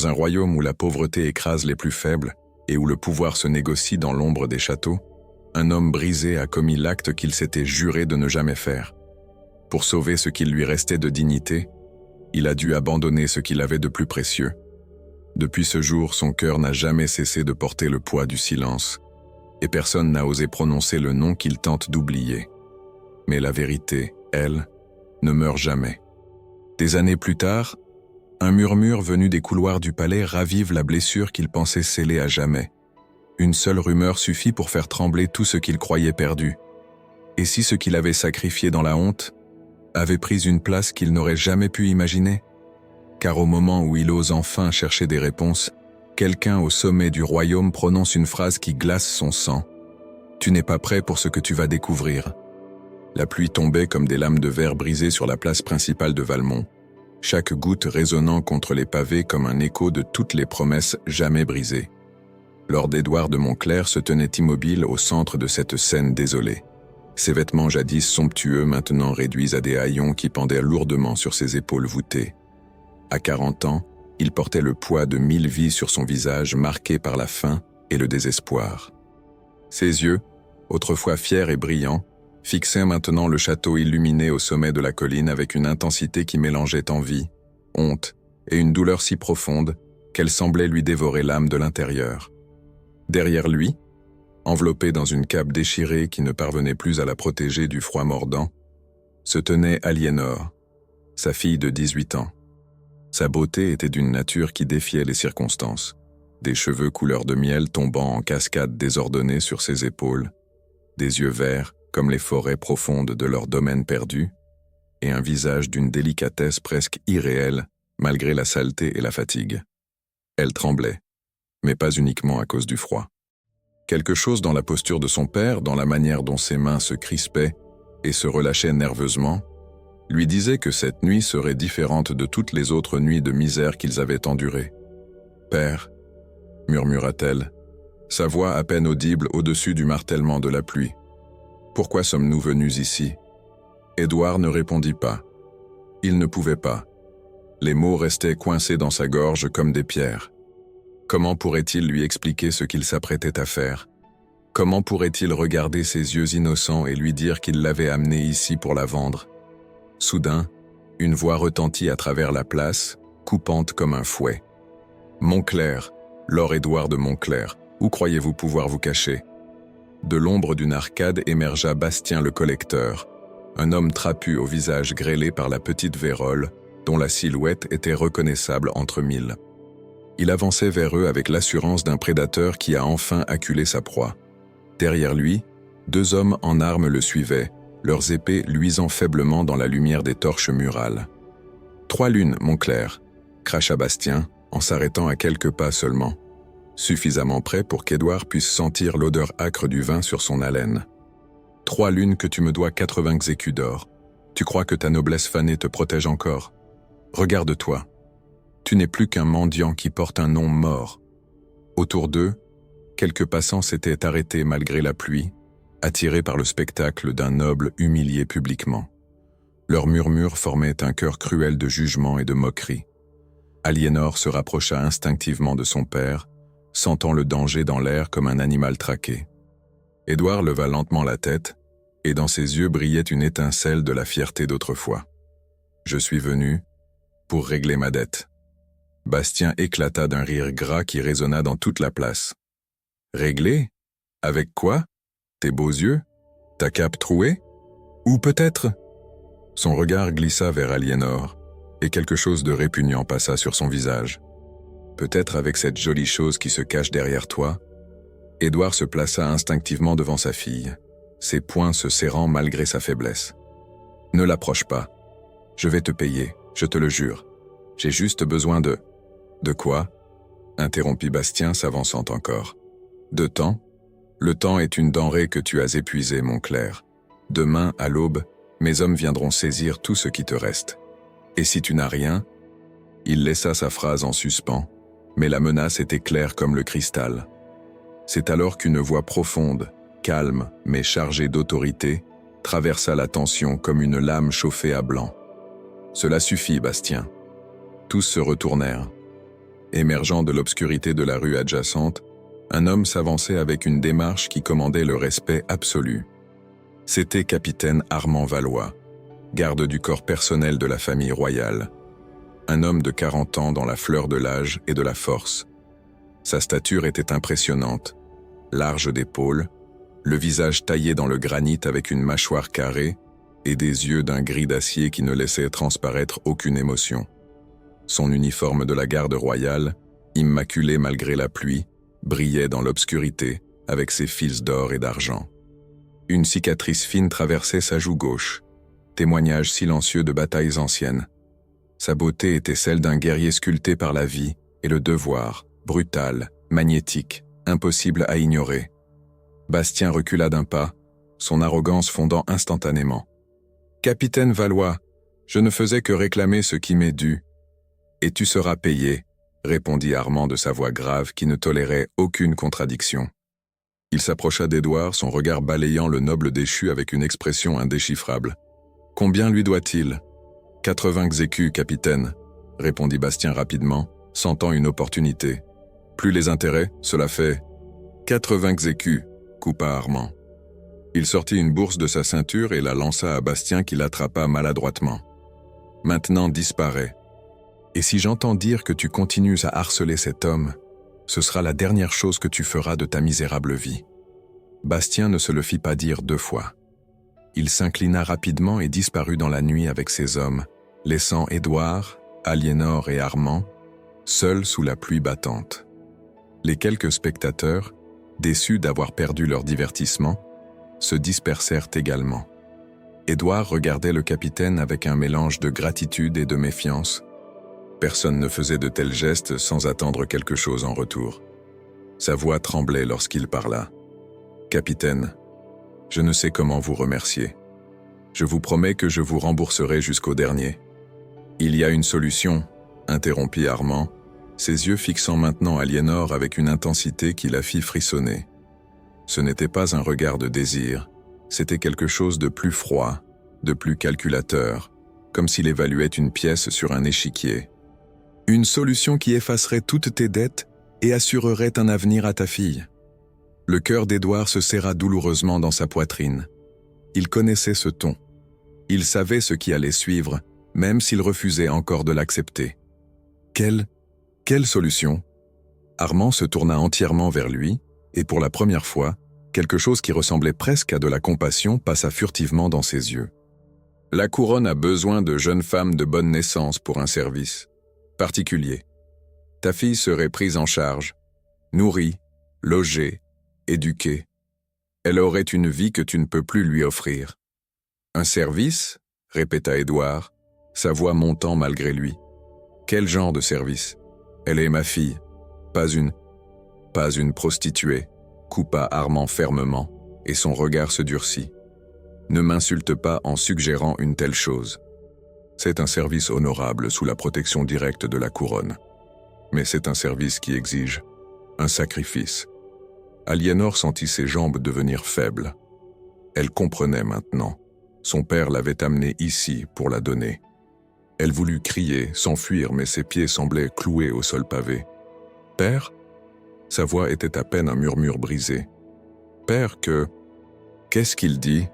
Dans un royaume où la pauvreté écrase les plus faibles et où le pouvoir se négocie dans l'ombre des châteaux, un homme brisé a commis l'acte qu'il s'était juré de ne jamais faire. Pour sauver ce qu'il lui restait de dignité, il a dû abandonner ce qu'il avait de plus précieux. Depuis ce jour, son cœur n'a jamais cessé de porter le poids du silence, et personne n'a osé prononcer le nom qu'il tente d'oublier. Mais la vérité, elle, ne meurt jamais. Des années plus tard, un murmure venu des couloirs du palais ravive la blessure qu'il pensait scellée à jamais. Une seule rumeur suffit pour faire trembler tout ce qu'il croyait perdu. Et si ce qu'il avait sacrifié dans la honte avait pris une place qu'il n'aurait jamais pu imaginer? Car au moment où il ose enfin chercher des réponses, quelqu'un au sommet du royaume prononce une phrase qui glace son sang. « Tu n'es pas prêt pour ce que tu vas découvrir. » La pluie tombait comme des lames de verre brisées sur la place principale de Valmont, chaque goutte résonnant contre les pavés comme un écho de toutes les promesses jamais brisées. Lord Édouard de Montclair se tenait immobile au centre de cette scène désolée. Ses vêtements jadis somptueux maintenant réduits à des haillons qui pendaient lourdement sur ses épaules voûtées. À 40 ans, il portait le poids de 1000 vies sur son visage marqué par la faim et le désespoir. Ses yeux, autrefois fiers et brillants, fixaient maintenant le château illuminé au sommet de la colline avec une intensité qui mélangeait envie, honte et une douleur si profonde qu'elle semblait lui dévorer l'âme de l'intérieur. Derrière lui, enveloppée dans une cape déchirée qui ne parvenait plus à la protéger du froid mordant, se tenait Aliénor, sa fille de 18 ans. Sa beauté était d'une nature qui défiait les circonstances, des cheveux couleur de miel tombant en cascades désordonnées sur ses épaules, des yeux verts comme les forêts profondes de leur domaine perdu, et un visage d'une délicatesse presque irréelle malgré la saleté et la fatigue. Elle tremblait, mais pas uniquement à cause du froid. Quelque chose dans la posture de son père, dans la manière dont ses mains se crispaient et se relâchaient nerveusement, lui disait que cette nuit serait différente de toutes les autres nuits de misère qu'ils avaient endurées. « Père », murmura-t-elle, sa voix à peine audible au-dessus du martèlement de la pluie. « Pourquoi sommes-nous venus ici ?» Édouard ne répondit pas. Il ne pouvait pas. Les mots restaient coincés dans sa gorge comme des pierres. Comment pourrait-il lui expliquer ce qu'il s'apprêtait à faire? Comment pourrait-il regarder ses yeux innocents et lui dire qu'il l'avait amenée ici pour la vendre? Soudain, une voix retentit à travers la place, coupante comme un fouet. « Montclair, Lord Édouard de Montclair, où croyez-vous pouvoir vous cacher ?» De l'ombre d'une arcade émergea Bastien le collecteur, un homme trapu au visage grêlé par la petite vérole, dont la silhouette était reconnaissable entre mille. Il avançait vers eux avec l'assurance d'un prédateur qui a enfin acculé sa proie. Derrière lui, 2 hommes en armes le suivaient, leurs épées luisant faiblement dans la lumière des torches murales. « 3 lunes, Montclair !» cracha Bastien, en s'arrêtant à quelques pas seulement, suffisamment près pour qu'Édouard puisse sentir l'odeur âcre du vin sur son haleine. « 3 lunes que tu me dois 80 écus d'or. Tu crois que ta noblesse fanée te protège encore? Regarde-toi. Tu n'es plus qu'un mendiant qui porte un nom mort. » Autour d'eux, quelques passants s'étaient arrêtés malgré la pluie, attirés par le spectacle d'un noble humilié publiquement. Leurs murmures formaient un chœur cruel de jugement et de moquerie. Aliénor se rapprocha instinctivement de son père, sentant le danger dans l'air comme un animal traqué. Édouard leva lentement la tête, et dans ses yeux brillait une étincelle de la fierté d'autrefois. « Je suis venu pour régler ma dette. » Bastien éclata d'un rire gras qui résonna dans toute la place. « Régler? Avec quoi? Tes beaux yeux? Ta cape trouée? Ou peut-être ?» Son regard glissa vers Aliénor, et quelque chose de répugnant passa sur son visage. « Peut-être avec cette jolie chose qui se cache derrière toi ?» Édouard se plaça instinctivement devant sa fille, ses poings se serrant malgré sa faiblesse. « Ne l'approche pas. Je vais te payer, je te le jure. J'ai juste besoin de... » « De quoi ?» interrompit Bastien s'avançant encore. « De temps ? Le temps est une denrée que tu as épuisée, Montclair. Demain, à l'aube, mes hommes viendront saisir tout ce qui te reste. Et si tu n'as rien ?» Il laissa sa phrase en suspens, mais la menace était claire comme le cristal. C'est alors qu'une voix profonde, calme mais chargée d'autorité, traversa la tension comme une lame chauffée à blanc. « Cela suffit, Bastien. » Tous se retournèrent. Émergeant de l'obscurité de la rue adjacente, un homme s'avançait avec une démarche qui commandait le respect absolu. C'était capitaine Armand Valois, garde du corps personnel de la famille royale. Un homme de 40 ans dans la fleur de l'âge et de la force. Sa stature était impressionnante, large d'épaules, le visage taillé dans le granit avec une mâchoire carrée et des yeux d'un gris d'acier qui ne laissaient transparaître aucune émotion. Son uniforme de la garde royale, immaculé malgré la pluie, brillait dans l'obscurité avec ses fils d'or et d'argent. Une cicatrice fine traversait sa joue gauche, témoignage silencieux de batailles anciennes. Sa beauté était celle d'un guerrier sculpté par la vie et le devoir, brutal, magnétique, impossible à ignorer. Bastien recula d'un pas, son arrogance fondant instantanément. « Capitaine Valois, je ne faisais que réclamer ce qui m'est dû. Et tu seras payé, » répondit Armand de sa voix grave qui ne tolérait aucune contradiction. Il s'approcha d'Édouard, son regard balayant le noble déchu avec une expression indéchiffrable. « Combien lui doit-il » ? « 80 écus, capitaine, » répondit Bastien rapidement, sentant une opportunité. « Plus les intérêts, cela fait 80 écus, » coupa Armand. Il sortit une bourse de sa ceinture et la lança à Bastien qui l'attrapa maladroitement. « Maintenant disparais. Et si j'entends dire que tu continues à harceler cet homme, ce sera la dernière chose que tu feras de ta misérable vie. » Bastien ne se le fit pas dire 2 fois. Il s'inclina rapidement et disparut dans la nuit avec ses hommes, laissant Édouard, Aliénor et Armand, seuls sous la pluie battante. Les quelques spectateurs, déçus d'avoir perdu leur divertissement, se dispersèrent également. Édouard regardait le capitaine avec un mélange de gratitude et de méfiance. Personne ne faisait de tels gestes sans attendre quelque chose en retour. Sa voix tremblait lorsqu'il parla. « Capitaine, je ne sais comment vous remercier. Je vous promets que je vous rembourserai jusqu'au dernier. » « Il y a une solution, » interrompit Armand, ses yeux fixant maintenant Aliénor avec une intensité qui la fit frissonner. Ce n'était pas un regard de désir, c'était quelque chose de plus froid, de plus calculateur, comme s'il évaluait une pièce sur un échiquier. « Une solution qui effacerait toutes tes dettes et assurerait un avenir à ta fille. » Le cœur d'Édouard se serra douloureusement dans sa poitrine. Il connaissait ce ton. Il savait ce qui allait suivre, même s'il refusait encore de l'accepter. Quelle solution ? Armand se tourna entièrement vers lui, et pour la première fois, quelque chose qui ressemblait presque à de la compassion passa furtivement dans ses yeux. La couronne a besoin de jeunes femmes de bonne naissance pour un service particulier. Ta fille serait prise en charge, nourrie, logée, éduquée. Elle aurait une vie que tu ne peux plus lui offrir. Un service ? Répéta Édouard, sa voix montant malgré lui. Quel genre de service ? Elle est ma fille, pas une prostituée, coupa Armand fermement, et son regard se durcit. Ne m'insulte pas en suggérant une telle chose. C'est un service honorable sous la protection directe de la couronne. Mais c'est un service qui exige un sacrifice. Aliénor sentit ses jambes devenir faibles. Elle comprenait maintenant. Son père l'avait amenée ici pour la donner. Elle voulut crier, s'enfuir, mais ses pieds semblaient cloués au sol pavé. « Père ?» Sa voix était à peine un murmure brisé. « Père, Qu'est-ce qu'il dit ?»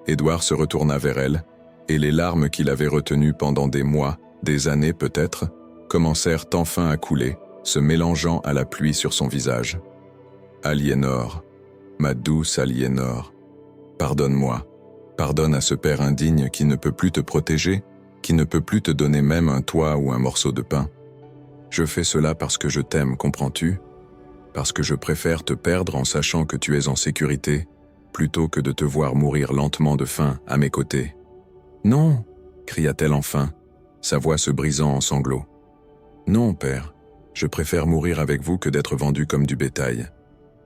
Édouard se retourna vers elle, et les larmes qu'il avait retenues pendant des mois, des années peut-être, commencèrent enfin à couler, se mélangeant à la pluie sur son visage. « Aliénor, ma douce Aliénor, pardonne-moi, pardonne à ce père indigne qui ne peut plus te protéger, qui ne peut plus te donner même un toit ou un morceau de pain. Je fais cela parce que je t'aime, comprends-tu ? Parce que je préfère te perdre en sachant que tu es en sécurité, plutôt que de te voir mourir lentement de faim à mes côtés. »« Non !» cria-t-elle enfin, sa voix se brisant en sanglots. « Non, père, je préfère mourir avec vous que d'être vendu comme du bétail.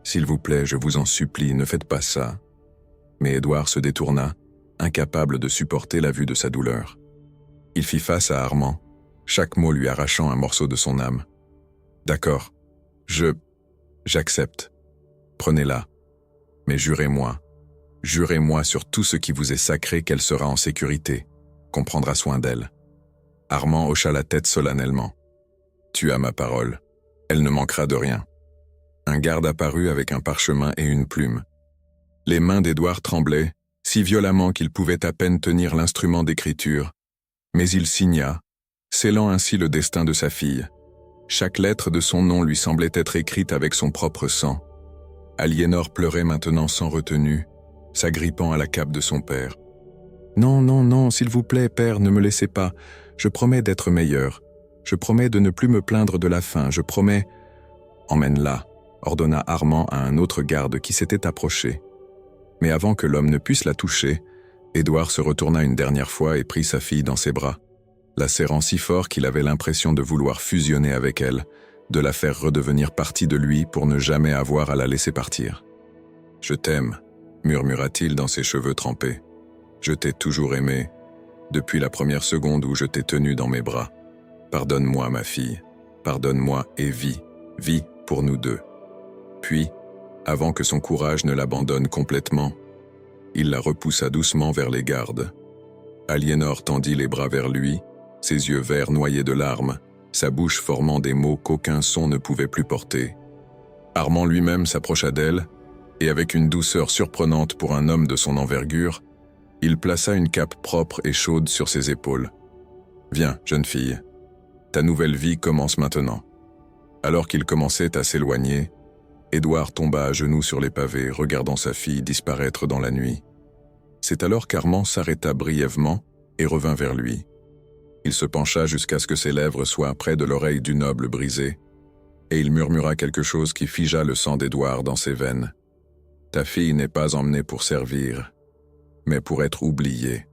S'il vous plaît, je vous en supplie, ne faites pas ça. » Mais Édouard se détourna, incapable de supporter la vue de sa douleur. Il fit face à Armand, chaque mot lui arrachant un morceau de son âme. « D'accord, j'accepte. Prenez-la. Mais jurez-moi sur tout ce qui vous est sacré qu'elle sera en sécurité, qu'on prendra soin d'elle. » Armand hocha la tête solennellement. « Tu as ma parole, » Elle ne manquera de rien. Un garde apparut avec un parchemin et une plume. Les mains d'Édouard tremblaient, si violemment qu'il pouvait à peine tenir l'instrument d'écriture, mais il signa, scellant ainsi le destin de sa fille. Chaque lettre de son nom lui semblait être écrite avec son propre sang. Aliénor pleurait maintenant sans retenue, s'agrippant à la cape de son père. « Non, non, non, s'il vous plaît, père, ne me laissez pas. Je promets d'être meilleur. Je promets de ne plus me plaindre de la faim. Je promets... » « Emmène-la, » ordonna Armand à un autre garde qui s'était approché. Mais avant que l'homme ne puisse la toucher, Édouard se retourna une dernière fois et prit sa fille dans ses bras, la serrant si fort qu'il avait l'impression de vouloir fusionner avec elle, de la faire redevenir partie de lui pour ne jamais avoir à la laisser partir. « Je t'aime, » murmura-t-il dans ses cheveux trempés. « Je t'ai toujours aimé, depuis la première seconde où je t'ai tenue dans mes bras. Pardonne-moi, ma fille, pardonne-moi et vis, vis pour nous deux. » Puis, avant que son courage ne l'abandonne complètement, il la repoussa doucement vers les gardes. Aliénor tendit les bras vers lui, ses yeux verts noyés de larmes, sa bouche formant des mots qu'aucun son ne pouvait plus porter. Armand lui-même s'approcha d'elle, et avec une douceur surprenante pour un homme de son envergure, il plaça une cape propre et chaude sur ses épaules. « Viens, jeune fille, ta nouvelle vie commence maintenant. » Alors qu'il commençait à s'éloigner, Édouard tomba à genoux sur les pavés, regardant sa fille disparaître dans la nuit. C'est alors qu'Armand s'arrêta brièvement et revint vers lui. Il se pencha jusqu'à ce que ses lèvres soient près de l'oreille du noble brisé, et il murmura quelque chose qui figea le sang d'Édouard dans ses veines. « Ta fille n'est pas emmenée pour servir, mais pour être oubliée. »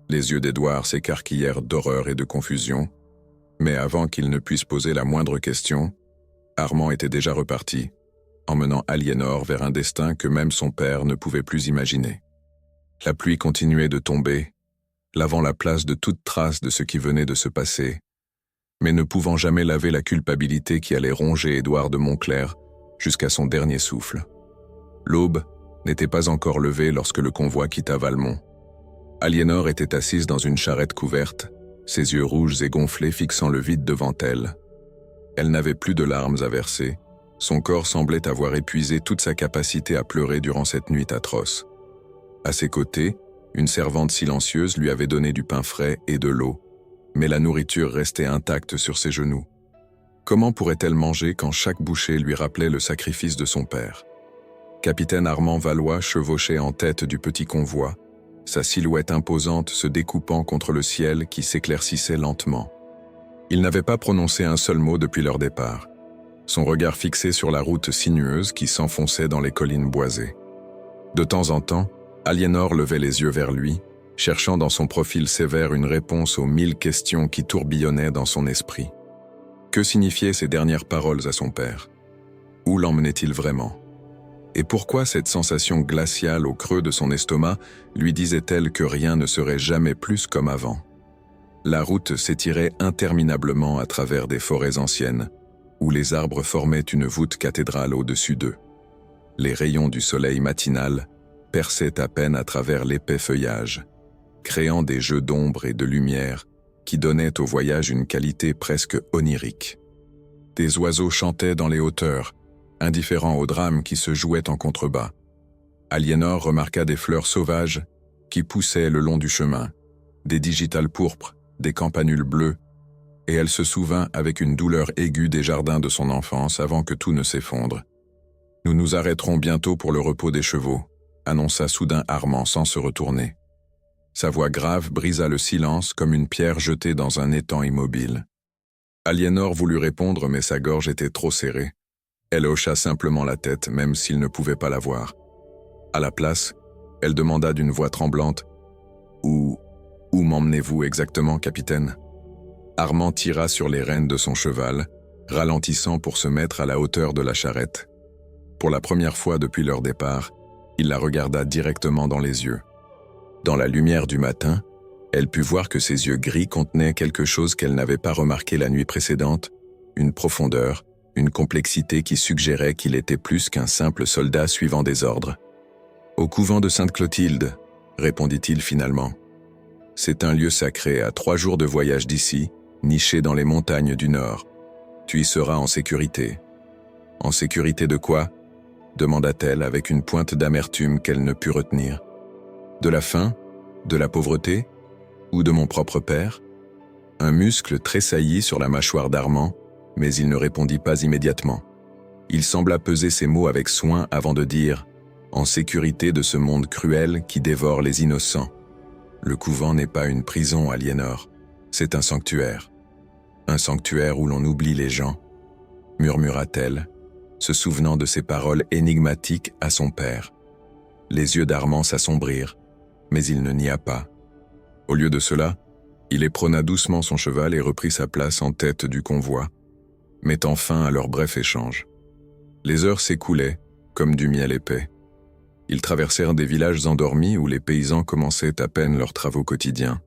Les yeux d'Édouard s'écarquillèrent d'horreur et de confusion, mais avant qu'il ne puisse poser la moindre question, Armand était déjà reparti, emmenant Aliénor vers un destin que même son père ne pouvait plus imaginer. La pluie continuait de tomber, lavant la place de toute trace de ce qui venait de se passer, mais ne pouvant jamais laver la culpabilité qui allait ronger Édouard de Montclair jusqu'à son dernier souffle. L'aube n'était pas encore levée lorsque le convoi quitta Valmont. Aliénor était assise dans une charrette couverte, ses yeux rouges et gonflés fixant le vide devant elle. Elle n'avait plus de larmes à verser, son corps semblait avoir épuisé toute sa capacité à pleurer durant cette nuit atroce. À ses côtés, une servante silencieuse lui avait donné du pain frais et de l'eau, mais la nourriture restait intacte sur ses genoux. Comment pourrait-elle manger quand chaque bouchée lui rappelait le sacrifice de son père? Capitaine Armand Valois chevauchait en tête du petit convoi, sa silhouette imposante se découpant contre le ciel qui s'éclaircissait lentement. Il n'avait pas prononcé un seul mot depuis leur départ, son regard fixé sur la route sinueuse qui s'enfonçait dans les collines boisées. De temps en temps, Aliénor levait les yeux vers lui, cherchant dans son profil sévère une réponse aux 1000 questions qui tourbillonnaient dans son esprit. Que signifiaient ces dernières paroles à son père? Où l'emmenait-il vraiment? Et pourquoi cette sensation glaciale au creux de son estomac lui disait-elle que rien ne serait jamais plus comme avant? La route s'étirait interminablement à travers des forêts anciennes, où les arbres formaient une voûte cathédrale au-dessus d'eux. Les rayons du soleil matinal perçaient à peine à travers l'épais feuillage, créant des jeux d'ombre et de lumière qui donnaient au voyage une qualité presque onirique. Des oiseaux chantaient dans les hauteurs, indifférents au drame qui se jouait en contrebas. Aliénor remarqua des fleurs sauvages qui poussaient le long du chemin, des digitales pourpres, des campanules bleues, et elle se souvint avec une douleur aiguë des jardins de son enfance avant que tout ne s'effondre. « Nous nous arrêterons bientôt pour le repos des chevaux », annonça soudain Armand sans se retourner. Sa voix grave brisa le silence comme une pierre jetée dans un étang immobile. Aliénor voulut répondre, mais sa gorge était trop serrée. Elle hocha simplement la tête, même s'il ne pouvait pas la voir. À la place, elle demanda d'une voix tremblante « Où m'emmenez-vous exactement, capitaine ?» Armand tira sur les rênes de son cheval, ralentissant pour se mettre à la hauteur de la charrette. Pour la première fois depuis leur départ, il la regarda directement dans les yeux. Dans la lumière du matin, elle put voir que ses yeux gris contenaient quelque chose qu'elle n'avait pas remarqué la nuit précédente, une profondeur, une complexité qui suggérait qu'il était plus qu'un simple soldat suivant des ordres. « Au couvent de Sainte-Clotilde », répondit-il finalement. « C'est un lieu sacré à 3 jours de voyage d'ici, niché dans les montagnes du Nord. Tu y seras en sécurité. » « En sécurité de quoi ?» demanda-t-elle avec une pointe d'amertume qu'elle ne put retenir. « De la faim? De la pauvreté? Ou de mon propre père ?» Un muscle tressaillit sur la mâchoire d'Armand, mais il ne répondit pas immédiatement. Il sembla peser ses mots avec soin avant de dire « En sécurité de ce monde cruel qui dévore les innocents. Le couvent n'est pas une prison, Aliénor, c'est un sanctuaire. Un sanctuaire où l'on oublie les gens, » murmura-t-elle, se souvenant de ces paroles énigmatiques à son père. Les yeux d'Armand s'assombrirent, mais il ne nia pas. Au lieu de cela, il éperonna doucement son cheval et reprit sa place en tête du convoi, mettant fin à leur bref échange. Les heures s'écoulaient, comme du miel épais. Ils traversèrent des villages endormis où les paysans commençaient à peine leurs travaux quotidiens,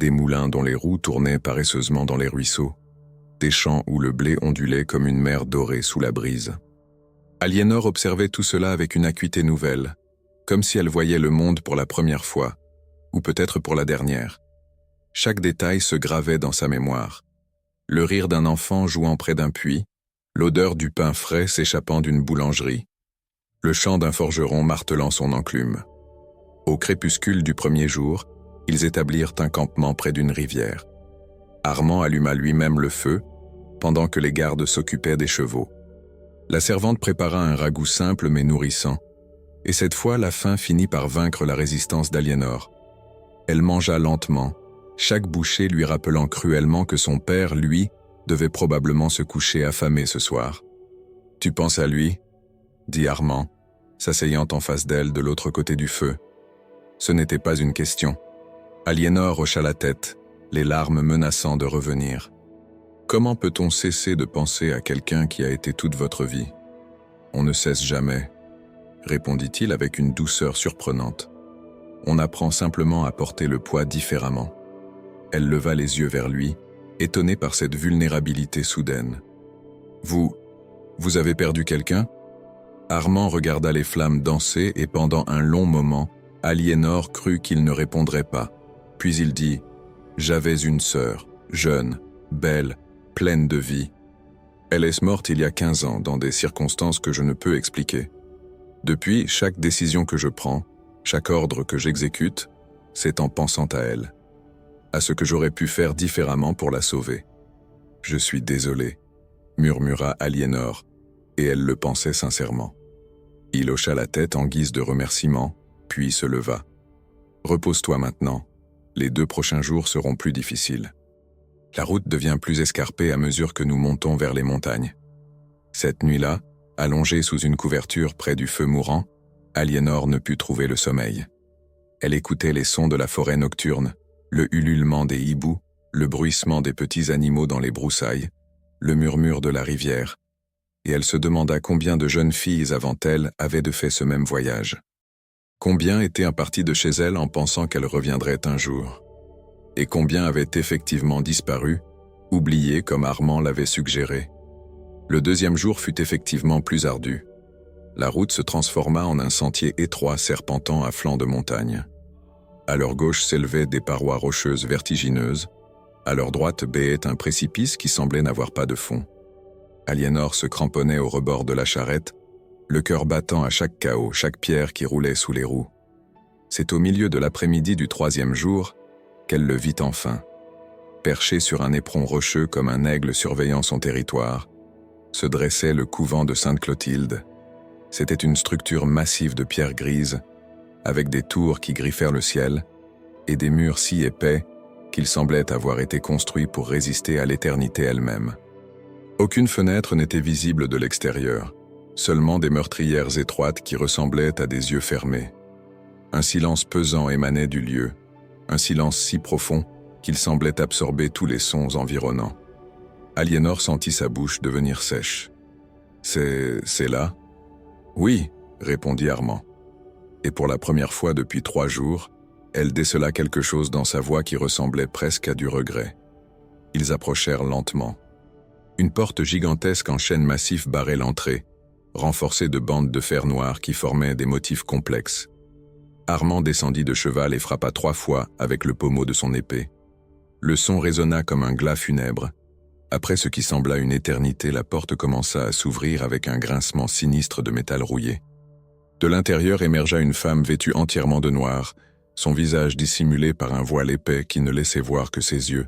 des moulins dont les roues tournaient paresseusement dans les ruisseaux, des champs où le blé ondulait comme une mer dorée sous la brise. Aliénor observait tout cela avec une acuité nouvelle, comme si elle voyait le monde pour la première fois, ou peut-être pour la dernière. Chaque détail se gravait dans sa mémoire. Le rire d'un enfant jouant près d'un puits, l'odeur du pain frais s'échappant d'une boulangerie, le chant d'un forgeron martelant son enclume. Au crépuscule du premier jour, ils établirent un campement près d'une rivière. Armand alluma lui-même le feu, pendant que les gardes s'occupaient des chevaux. La servante prépara un ragoût simple mais nourrissant, et cette fois la faim finit par vaincre la résistance d'Aliénor. Elle mangea lentement, chaque bouchée lui rappelant cruellement que son père, lui, devait probablement se coucher affamé ce soir. « Tu penses à lui ?» dit Armand, s'asseyant en face d'elle de l'autre côté du feu. Ce n'était pas une question. Aliénor hocha la tête, les larmes menaçant de revenir. « Comment peut-on cesser de penser à quelqu'un qui a été toute votre vie ? On ne cesse jamais, » répondit-il avec une douceur surprenante. « On apprend simplement à porter le poids différemment. » Elle leva les yeux vers lui, étonnée par cette vulnérabilité soudaine. « Vous avez perdu quelqu'un ?» Armand regarda les flammes danser et pendant un long moment, Aliénor crut qu'il ne répondrait pas. Puis il dit « J'avais une sœur, jeune, belle, pleine de vie. Elle est morte il y a 15 ans dans des circonstances que je ne peux expliquer. Depuis, chaque décision que je prends, chaque ordre que j'exécute, c'est en pensant à elle, à ce que j'aurais pu faire différemment pour la sauver. Je suis désolé, » murmura Aliénor, et elle le pensait sincèrement. Il hocha la tête en guise de remerciement, puis se leva. « Repose-toi maintenant, les 2 prochains jours seront plus difficiles. La route devient plus escarpée à mesure que nous montons vers les montagnes. » Cette nuit-là, allongée sous une couverture près du feu mourant, Aliénor ne put trouver le sommeil. Elle écoutait les sons de la forêt nocturne, le ululement des hiboux, le bruissement des petits animaux dans les broussailles, le murmure de la rivière, et elle se demanda combien de jeunes filles avant elle avaient de fait ce même voyage. Combien étaient partis de chez elle en pensant qu'elle reviendrait un jour, et combien avaient effectivement disparu, oubliés comme Armand l'avait suggéré. Le 2e jour fut effectivement plus ardu. La route se transforma en un sentier étroit serpentant à flanc de montagne. À leur gauche s'élevaient des parois rocheuses vertigineuses, à leur droite béait un précipice qui semblait n'avoir pas de fond. Aliénor se cramponnait au rebord de la charrette, le cœur battant à chaque cahot, chaque pierre qui roulait sous les roues. C'est au milieu de l'après-midi du 3e jour qu'elle le vit enfin. Perché sur un éperon rocheux comme un aigle surveillant son territoire, se dressait le couvent de Sainte-Clotilde. C'était une structure massive de pierres grises, avec des tours qui griffèrent le ciel, et des murs si épais qu'ils semblaient avoir été construits pour résister à l'éternité elle-même. Aucune fenêtre n'était visible de l'extérieur, seulement des meurtrières étroites qui ressemblaient à des yeux fermés. Un silence pesant émanait du lieu, un silence si profond qu'il semblait absorber tous les sons environnants. Aliénor sentit sa bouche devenir sèche. « C'est là ?» ?»« Oui, » répondit Armand. Et pour la première fois depuis 3 jours, elle décela quelque chose dans sa voix qui ressemblait presque à du regret. Ils approchèrent lentement. Une porte gigantesque en chêne massif barrait l'entrée, renforcée de bandes de fer noir qui formaient des motifs complexes. Armand descendit de cheval et frappa 3 fois avec le pommeau de son épée. Le son résonna comme un glas funèbre, Après ce qui sembla une éternité, la porte commença à s'ouvrir avec un grincement sinistre de métal rouillé. De l'intérieur émergea une femme vêtue entièrement de noir, son visage dissimulé par un voile épais qui ne laissait voir que ses yeux.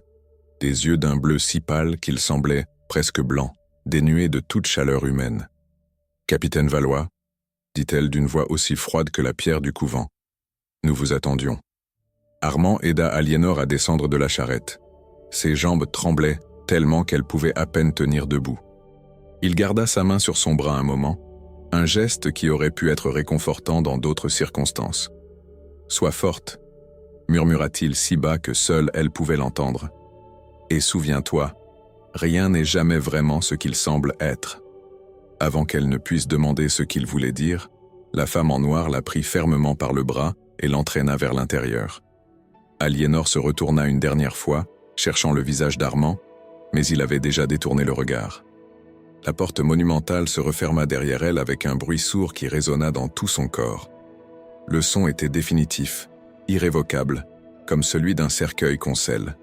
Des yeux d'un bleu si pâle qu'ils semblaient presque blancs, dénués de toute chaleur humaine. « Capitaine Valois » dit-elle d'une voix aussi froide que la pierre du couvent. « Nous vous attendions. » Armand aida Aliénor à descendre de la charrette. Ses jambes tremblaient tellement qu'elle pouvait à peine tenir debout. Il garda sa main sur son bras un moment, un geste qui aurait pu être réconfortant dans d'autres circonstances. « Sois forte » murmura-t-il si bas que seule elle pouvait l'entendre. « Et souviens-toi, rien n'est jamais vraiment ce qu'il semble être. » Avant qu'elle ne puisse demander ce qu'il voulait dire, la femme en noir la prit fermement par le bras et l'entraîna vers l'intérieur. Aliénor se retourna une dernière fois, cherchant le visage d'Armand, mais il avait déjà détourné le regard. La porte monumentale se referma derrière elle avec un bruit sourd qui résonna dans tout son corps. Le son était définitif, irrévocable, comme celui d'un cercueil qu'on scelle.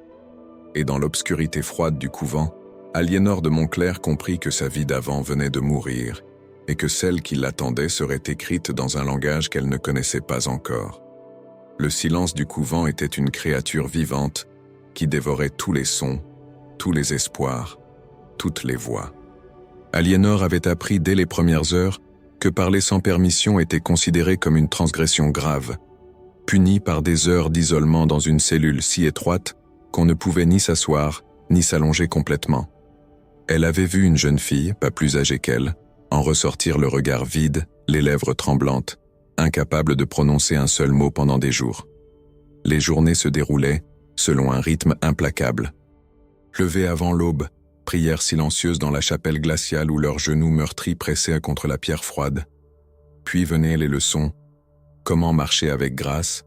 Et dans l'obscurité froide du couvent, Aliénor de Montclair comprit que sa vie d'avant venait de mourir et que celle qui l'attendait serait écrite dans un langage qu'elle ne connaissait pas encore. Le silence du couvent était une créature vivante qui dévorait tous les sons, tous les espoirs, toutes les voix. Aliénor avait appris dès les premières heures que parler sans permission était considéré comme une transgression grave, punie par des heures d'isolement dans une cellule si étroite qu'on ne pouvait ni s'asseoir ni s'allonger complètement. Elle avait vu une jeune fille, pas plus âgée qu'elle, en ressortir le regard vide, les lèvres tremblantes, incapable de prononcer un seul mot pendant des jours. Les journées se déroulaient selon un rythme implacable. Levé avant l'aube, prières silencieuses dans la chapelle glaciale où leurs genoux meurtris pressaient contre la pierre froide. Puis venaient les leçons. Comment marcher avec grâce,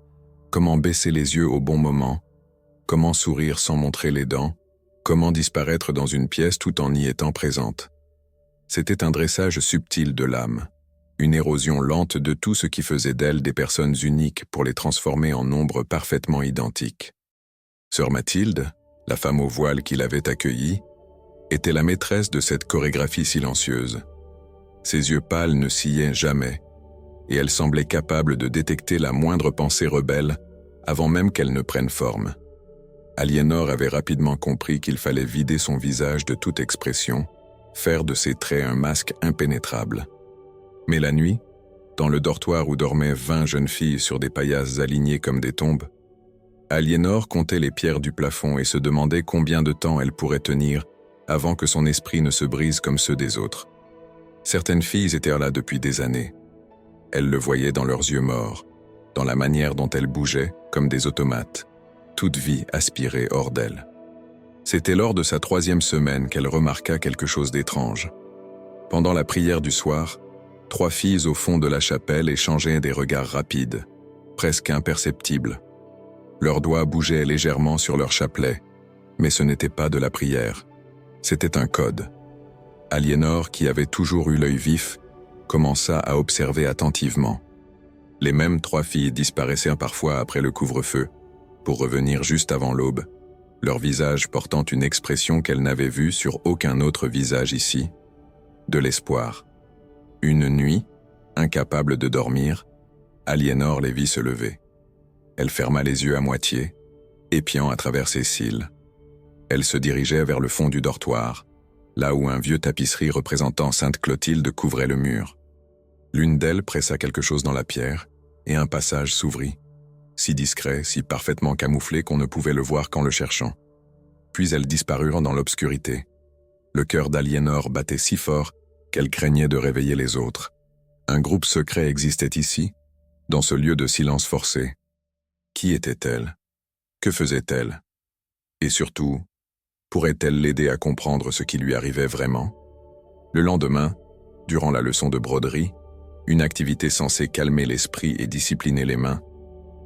comment baisser les yeux au bon moment, comment sourire sans montrer les dents, comment disparaître dans une pièce tout en y étant présente. C'était un dressage subtil de l'âme, une érosion lente de tout ce qui faisait d'elles des personnes uniques pour les transformer en nombres parfaitement identiques. Sœur Mathilde, la femme au voile qui l'avait accueillie, était la maîtresse de cette chorégraphie silencieuse. Ses yeux pâles ne sciaient jamais, et elle semblait capable de détecter la moindre pensée rebelle avant même qu'elle ne prenne forme. Aliénor avait rapidement compris qu'il fallait vider son visage de toute expression, faire de ses traits un masque impénétrable. Mais la nuit, dans le dortoir où dormaient 20 jeunes filles sur des paillasses alignées comme des tombes, Aliénor comptait les pierres du plafond et se demandait combien de temps elle pourrait tenir avant que son esprit ne se brise comme ceux des autres. Certaines filles étaient là depuis des années. Elle le voyait dans leurs yeux morts, dans la manière dont elles bougeaient comme des automates, toute vie aspirée hors d'elle. C'était lors de sa 3e semaine qu'elle remarqua quelque chose d'étrange. Pendant la prière du soir, 3 filles au fond de la chapelle échangeaient des regards rapides, presque imperceptibles. Leurs doigts bougeaient légèrement sur leur chapelet, mais ce n'était pas de la prière. C'était un code. Aliénor, qui avait toujours eu l'œil vif, commença à observer attentivement. Les mêmes 3 filles disparaissaient parfois après le couvre-feu, pour revenir juste avant l'aube, leur visage portant une expression qu'elle n'avait vue sur aucun autre visage ici, de l'espoir. Une nuit, incapable de dormir, Aliénor les vit se lever. Elle ferma les yeux à moitié, épiant à travers ses cils. Elle se dirigeait vers le fond du dortoir, là où un vieux tapisserie représentant Sainte Clotilde couvrait le mur. L'une d'elles pressa quelque chose dans la pierre, et un passage s'ouvrit, si discret, si parfaitement camouflé qu'on ne pouvait le voir qu'en le cherchant. Puis elles disparurent dans l'obscurité. Le cœur d'Aliénor battait si fort qu'elle craignait de réveiller les autres. Un groupe secret existait ici, dans ce lieu de silence forcé. Qui était-elle? Que faisait-elle? Et surtout, pourrait-elle l'aider à comprendre ce qui lui arrivait vraiment? Le lendemain, durant la leçon de broderie, une activité censée calmer l'esprit et discipliner les mains,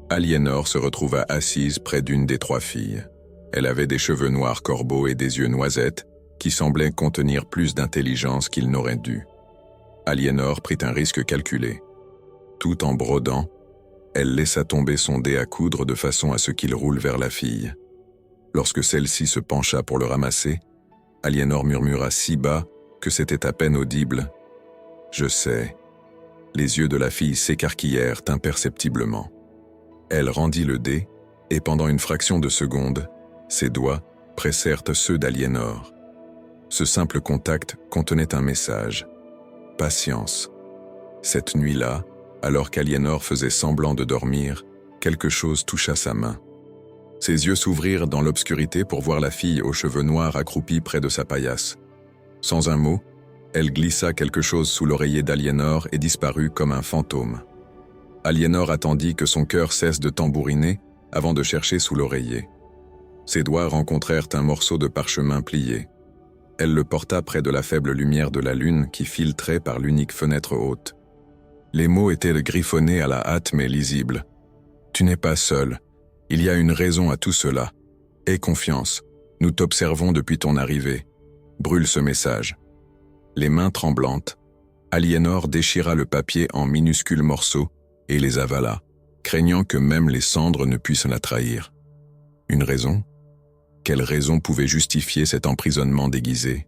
Aliénor se retrouva assise près d'une des 3 filles. Elle avait des cheveux noirs corbeaux et des yeux noisettes qui semblaient contenir plus d'intelligence qu'ils n'auraient dû. Aliénor prit un risque calculé. Tout en brodant, elle laissa tomber son dé à coudre de façon à ce qu'il roule vers la fille. Lorsque celle-ci se pencha pour le ramasser, Aliénor murmura si bas que c'était à peine audible. « Je sais. » Les yeux de la fille s'écarquillèrent imperceptiblement. Elle rendit le dé, et pendant une fraction de seconde, ses doigts pressèrent ceux d'Aliénor. Ce simple contact contenait un message. Patience. Cette nuit-là, alors qu'Aliénor faisait semblant de dormir, quelque chose toucha sa main. Ses yeux s'ouvrirent dans l'obscurité pour voir la fille aux cheveux noirs accroupie près de sa paillasse. Sans un mot, elle glissa quelque chose sous l'oreiller d'Aliénor et disparut comme un fantôme. Aliénor attendit que son cœur cesse de tambouriner avant de chercher sous l'oreiller. Ses doigts rencontrèrent un morceau de parchemin plié. Elle le porta près de la faible lumière de la lune qui filtrait par l'unique fenêtre haute. Les mots étaient griffonnés à la hâte mais lisibles. « Tu n'es pas seul. Il y a une raison à tout cela. Aie confiance. Nous t'observons depuis ton arrivée. Brûle ce message. » Les mains tremblantes, Aliénor déchira le papier en minuscules morceaux et les avala, craignant que même les cendres ne puissent la trahir. Une raison ? Quelle raison pouvait justifier cet emprisonnement déguisé ?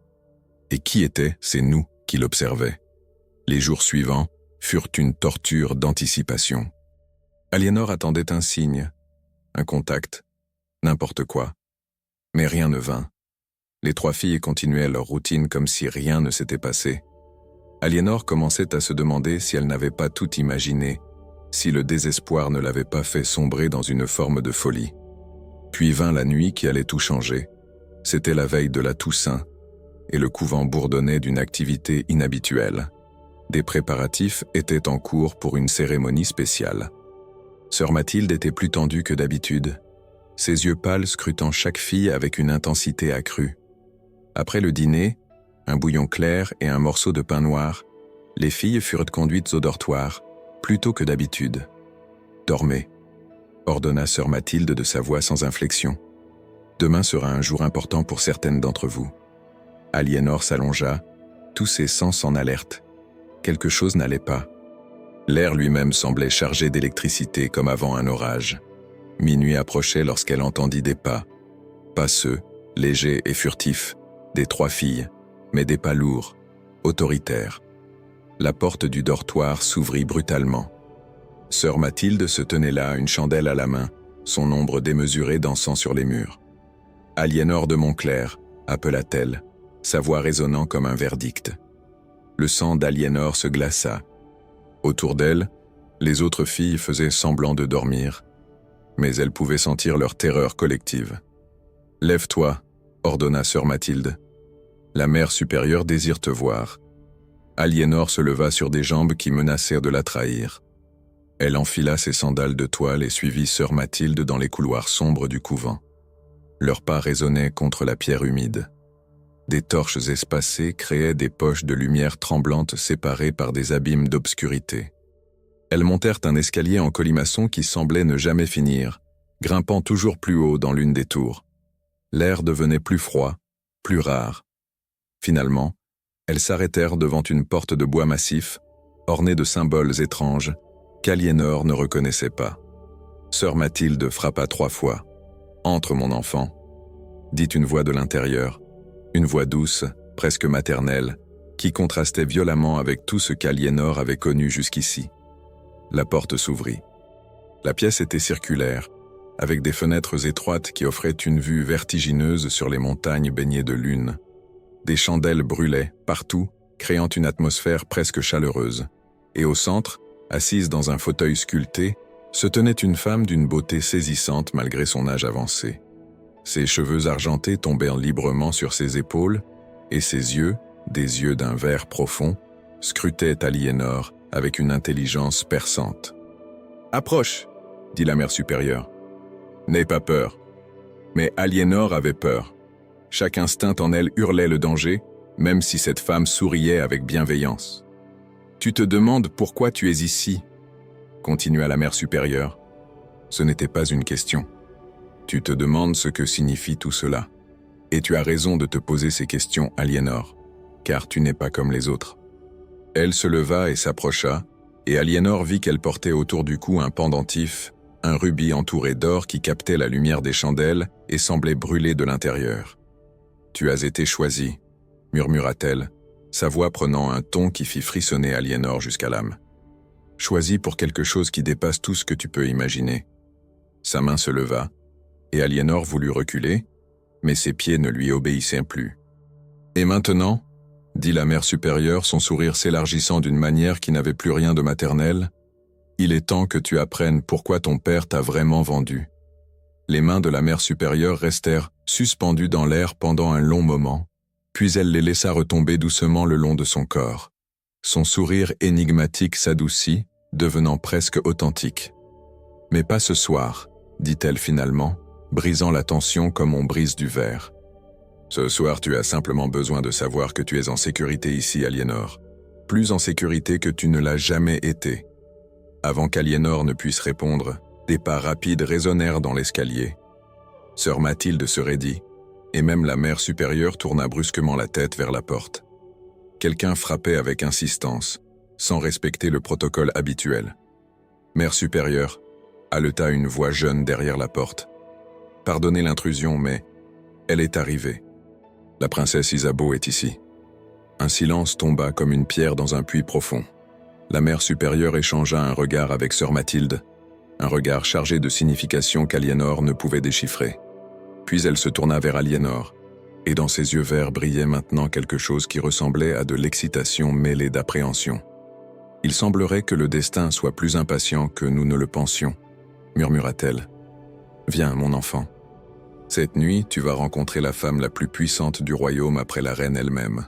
Et qui étaient ces nous qui l'observaient ? Les jours suivants furent une torture d'anticipation. Aliénor attendait un signe, un contact, n'importe quoi. Mais rien ne vint. Les trois filles continuaient leur routine comme si rien ne s'était passé. Aliénor commençait à se demander si elle n'avait pas tout imaginé, si le désespoir ne l'avait pas fait sombrer dans une forme de folie. Puis vint la nuit qui allait tout changer. C'était la veille de la Toussaint, et le couvent bourdonnait d'une activité inhabituelle. Des préparatifs étaient en cours pour une cérémonie spéciale. Sœur Mathilde était plus tendue que d'habitude, ses yeux pâles scrutant chaque fille avec une intensité accrue. Après le dîner, un bouillon clair et un morceau de pain noir, les filles furent conduites au dortoir, plus tôt que d'habitude. « Dormez », ordonna sœur Mathilde de sa voix sans inflexion. « Demain sera un jour important pour certaines d'entre vous. » Aliénor s'allongea, tous ses sens en alerte. Quelque chose n'allait pas. L'air lui-même semblait chargé d'électricité comme avant un orage. Minuit approchait lorsqu'elle entendit des pas. Pas ceux, légers et furtifs, des trois filles, mais des pas lourds, autoritaires. La porte du dortoir s'ouvrit brutalement. Sœur Mathilde se tenait là, une chandelle à la main, son ombre démesurée dansant sur les murs. « Aliénor de Montclair », appela-t-elle, sa voix résonnant comme un verdict. Le sang d'Aliénor se glaça. Autour d'elle, les autres filles faisaient semblant de dormir, mais elles pouvaient sentir leur terreur collective. « Lève-toi », ordonna sœur Mathilde. « La mère supérieure désire te voir. » Aliénor se leva sur des jambes qui menacèrent de la trahir. Elle enfila ses sandales de toile et suivit sœur Mathilde dans les couloirs sombres du couvent. Leurs pas résonnaient contre la pierre humide. Des torches espacées créaient des poches de lumière tremblantes séparées par des abîmes d'obscurité. Elles montèrent un escalier en colimaçon qui semblait ne jamais finir, grimpant toujours plus haut dans l'une des tours. L'air devenait plus froid, plus rare. Finalement, elles s'arrêtèrent devant une porte de bois massif, ornée de symboles étranges, qu'Aliénor ne reconnaissait pas. Sœur Mathilde frappa 3 fois. « Entre, mon enfant », dit une voix de l'intérieur, une voix douce, presque maternelle, qui contrastait violemment avec tout ce qu'Aliénor avait connu jusqu'ici. La porte s'ouvrit. La pièce était circulaire, avec des fenêtres étroites qui offraient une vue vertigineuse sur les montagnes baignées de lune. Des chandelles brûlaient, partout, créant une atmosphère presque chaleureuse. Et au centre, assise dans un fauteuil sculpté, se tenait une femme d'une beauté saisissante malgré son âge avancé. Ses cheveux argentés tombaient librement sur ses épaules, et ses yeux, des yeux d'un vert profond, scrutaient Aliénor avec une intelligence perçante. « Approche !» dit la mère supérieure. « N'aie pas peur. » Mais Aliénor avait peur. Chaque instinct en elle hurlait le danger, même si cette femme souriait avec bienveillance. « Tu te demandes pourquoi tu es ici ?» continua la mère supérieure. Ce n'était pas une question. Tu te demandes ce que signifie tout cela. Et tu as raison de te poser ces questions, Aliénor, car tu n'es pas comme les autres. Elle se leva et s'approcha, et Aliénor vit qu'elle portait autour du cou un pendentif, un rubis entouré d'or qui captait la lumière des chandelles et semblait brûler de l'intérieur. Tu as été choisi, murmura-t-elle, sa voix prenant un ton qui fit frissonner Aliénor jusqu'à l'âme. Choisi pour quelque chose qui dépasse tout ce que tu peux imaginer. Sa main se leva, et Aliénor voulut reculer, mais ses pieds ne lui obéissaient plus. Et maintenant, dit la mère supérieure, son sourire s'élargissant d'une manière qui n'avait plus rien de maternel, il est temps que tu apprennes pourquoi ton père t'a vraiment vendu. Les mains de la mère supérieure restèrent suspendues dans l'air pendant un long moment, puis elle les laissa retomber doucement le long de son corps. Son sourire énigmatique s'adoucit, devenant presque authentique. « Mais pas ce soir », dit-elle finalement, brisant la tension comme on brise du verre. « Ce soir, tu as simplement besoin de savoir que tu es en sécurité ici, Aliénor. Plus en sécurité que tu ne l'as jamais été. » Avant qu'Aliénor ne puisse répondre, des pas rapides résonnèrent dans l'escalier. Sœur Mathilde se raidit, et même la mère supérieure tourna brusquement la tête vers la porte. Quelqu'un frappait avec insistance, sans respecter le protocole habituel. « Mère supérieure », haleta une voix jeune derrière la porte. « Pardonnez l'intrusion, mais elle est arrivée. La princesse Isabeau est ici. » Un silence tomba comme une pierre dans un puits profond. La mère supérieure échangea un regard avec sœur Mathilde, un regard chargé de signification qu'Aliénor ne pouvait déchiffrer. Puis elle se tourna vers Aliénor, et dans ses yeux verts brillait maintenant quelque chose qui ressemblait à de l'excitation mêlée d'appréhension. « Il semblerait que le destin soit plus impatient que nous ne le pensions, » murmura-t-elle. « Viens, mon enfant. Cette nuit, tu vas rencontrer la femme la plus puissante du royaume après la reine elle-même. »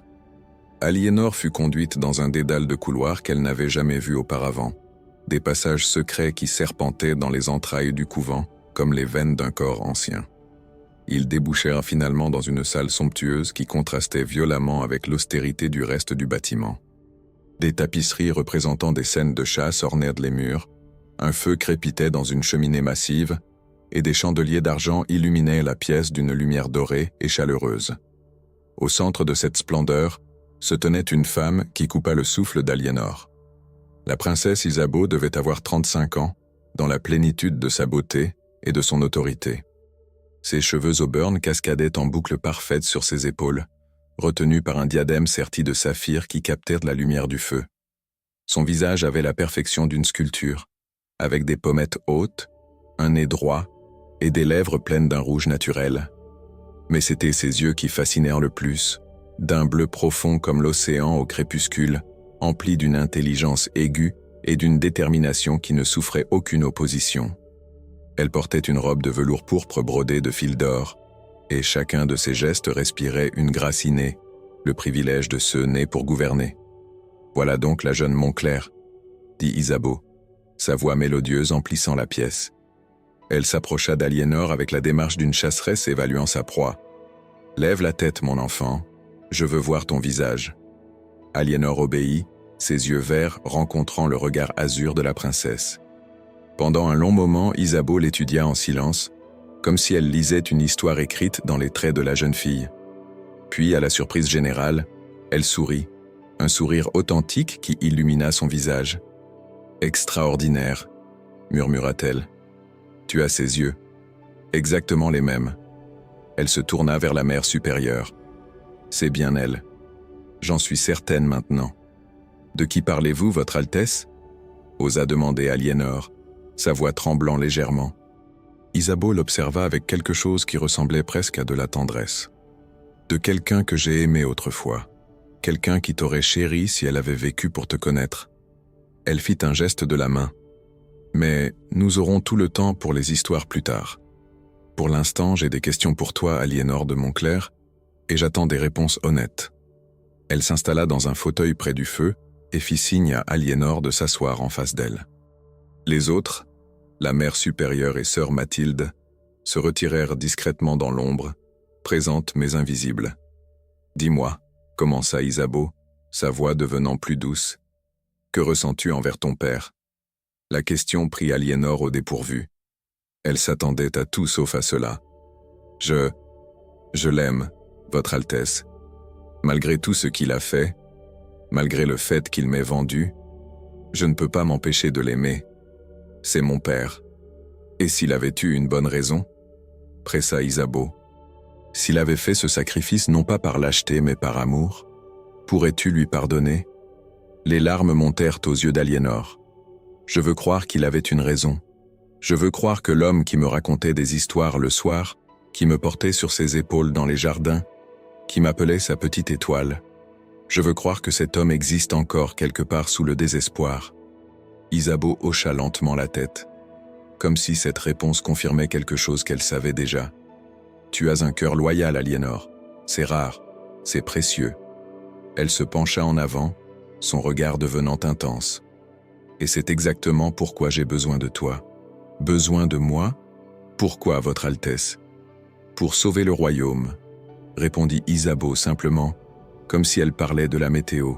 Aliénor fut conduite dans un dédale de couloirs qu'elle n'avait jamais vu auparavant, des passages secrets qui serpentaient dans les entrailles du couvent comme les veines d'un corps ancien. Ils débouchèrent finalement dans une salle somptueuse qui contrastait violemment avec l'austérité du reste du bâtiment. Des tapisseries représentant des scènes de chasse ornèrent les murs, un feu crépitait dans une cheminée massive, et des chandeliers d'argent illuminaient la pièce d'une lumière dorée et chaleureuse. Au centre de cette splendeur se tenait une femme qui coupa le souffle d'Aliénor. La princesse Isabeau devait avoir 35 ans, dans la plénitude de sa beauté et de son autorité. Ses cheveux auburn cascadaient en boucles parfaites sur ses épaules, retenus par un diadème serti de saphir qui captait la lumière du feu. Son visage avait la perfection d'une sculpture, avec des pommettes hautes, un nez droit et des lèvres pleines d'un rouge naturel. Mais c'étaient ses yeux qui fascinèrent le plus, d'un bleu profond comme l'océan au crépuscule, empli d'une intelligence aiguë et d'une détermination qui ne souffrait aucune opposition. Elle portait une robe de velours pourpre brodée de fils d'or, et chacun de ses gestes respirait une grâce innée, le privilège de ceux nés pour gouverner. « Voilà donc la jeune Montclair », dit Isabeau, sa voix mélodieuse emplissant la pièce. Elle s'approcha d'Aliénor avec la démarche d'une chasseresse évaluant sa proie. « Lève la tête, mon enfant, je veux voir ton visage. » Aliénor obéit, ses yeux verts rencontrant le regard azur de la princesse. Pendant un long moment, Isabeau l'étudia en silence, comme si elle lisait une histoire écrite dans les traits de la jeune fille. Puis, à la surprise générale, elle sourit, un sourire authentique qui illumina son visage. « Extraordinaire », murmura-t-elle. « Tu as ses yeux, exactement les mêmes. » Elle se tourna vers la mère supérieure. « C'est bien elle. J'en suis certaine maintenant. »« De qui parlez-vous, votre Altesse ?» osa demander Aliénor, sa voix tremblant légèrement. Isabeau l'observa avec quelque chose qui ressemblait presque à de la tendresse. « De quelqu'un que j'ai aimé autrefois, quelqu'un qui t'aurait chéri si elle avait vécu pour te connaître. » Elle fit un geste de la main. « Mais nous aurons tout le temps pour les histoires plus tard. Pour l'instant, j'ai des questions pour toi, Aliénor de Montclair, et j'attends des réponses honnêtes. » Elle s'installa dans un fauteuil près du feu et fit signe à Aliénor de s'asseoir en face d'elle. Les autres, la mère supérieure et sœur Mathilde, se retirèrent discrètement dans l'ombre, présentes mais invisibles. « Dis-moi, » commença Isabeau, sa voix devenant plus douce, « que ressens-tu envers ton père ?» La question prit Aliénor au dépourvu. Elle s'attendait à tout sauf à cela. « Je l'aime, votre Altesse. Malgré tout ce qu'il a fait, malgré le fait qu'il m'ait vendu, je ne peux pas m'empêcher de l'aimer. C'est mon père. Et s'il avait eu une bonne raison ?» pressa Isabeau. S'il avait fait ce sacrifice non pas par lâcheté mais par amour, pourrais-tu lui pardonner? Les larmes montèrent aux yeux d'Aliénor. Je veux croire qu'il avait une raison. Je veux croire que l'homme qui me racontait des histoires le soir, qui me portait sur ses épaules dans les jardins, qui m'appelait sa petite étoile, je veux croire que cet homme existe encore quelque part sous le désespoir. Isabeau hocha lentement la tête, comme si cette réponse confirmait quelque chose qu'elle savait déjà. Tu as un cœur loyal, Aliénor. C'est rare, c'est précieux. Elle se pencha en avant, son regard devenant intense. Et c'est exactement pourquoi j'ai besoin de toi. Besoin de moi? Pourquoi, Votre Altesse? Pour sauver le royaume, répondit Isabeau simplement, comme si elle parlait de la météo.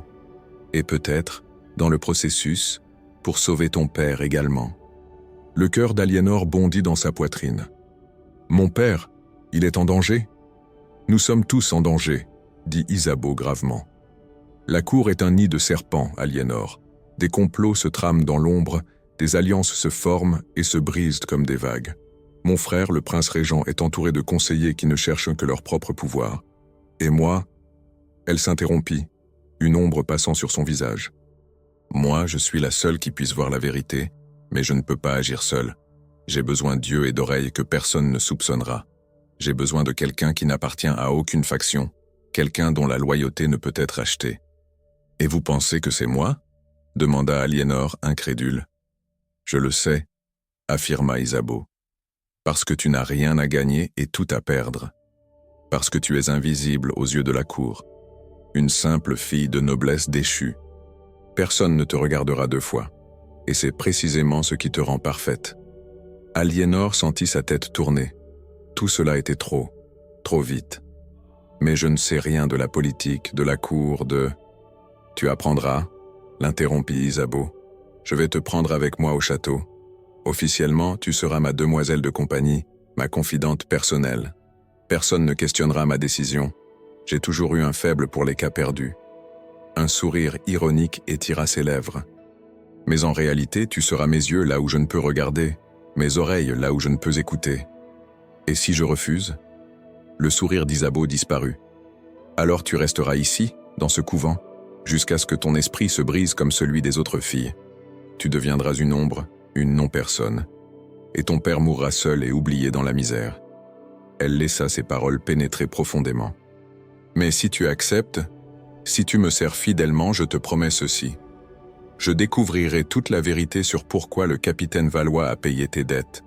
Et peut-être, dans le processus, pour sauver ton père également. Le cœur d'Aliénor bondit dans sa poitrine. Mon père, il est en danger? Nous sommes tous en danger, dit Isabeau gravement. La cour est un nid de serpents, Aliénor. Des complots se trament dans l'ombre, des alliances se forment et se brisent comme des vagues. Mon frère, le prince régent, est entouré de conseillers qui ne cherchent que leur propre pouvoir. Et moi? Elle s'interrompit, une ombre passant sur son visage. Moi, je suis la seule qui puisse voir la vérité, mais je ne peux pas agir seule. J'ai besoin d'yeux et d'oreilles que personne ne soupçonnera. J'ai besoin de quelqu'un qui n'appartient à aucune faction, quelqu'un dont la loyauté ne peut être achetée. Et vous pensez que c'est moi? Demanda Aliénor, incrédule. Je le sais, affirma Isabeau. Parce que tu n'as rien à gagner et tout à perdre. Parce que tu es invisible aux yeux de la cour. Une simple fille de noblesse déchue. Personne ne te regardera deux fois. Et c'est précisément ce qui te rend parfaite. Aliénor sentit sa tête tourner. Tout cela était trop vite. Mais je ne sais rien de la politique, de la cour, de... Tu apprendras, l'interrompit Isabeau. Je vais te prendre avec moi au château. Officiellement, tu seras ma demoiselle de compagnie, ma confidente personnelle. Personne ne questionnera ma décision. J'ai toujours eu un faible pour les cas perdus. Un sourire ironique étira ses lèvres. Mais en réalité, tu seras mes yeux là où je ne peux regarder, mes oreilles là où je ne peux écouter. Et si je refuse? Le sourire d'Isabeau disparut. Alors tu resteras ici, dans ce couvent, jusqu'à ce que ton esprit se brise comme celui des autres filles. Tu deviendras une ombre, une non-personne. Et ton père mourra seul et oublié dans la misère. Elle laissa ses paroles pénétrer profondément. Mais si tu acceptes, si tu me sers fidèlement, je te promets ceci. Je découvrirai toute la vérité sur pourquoi le capitaine Valois a payé tes dettes,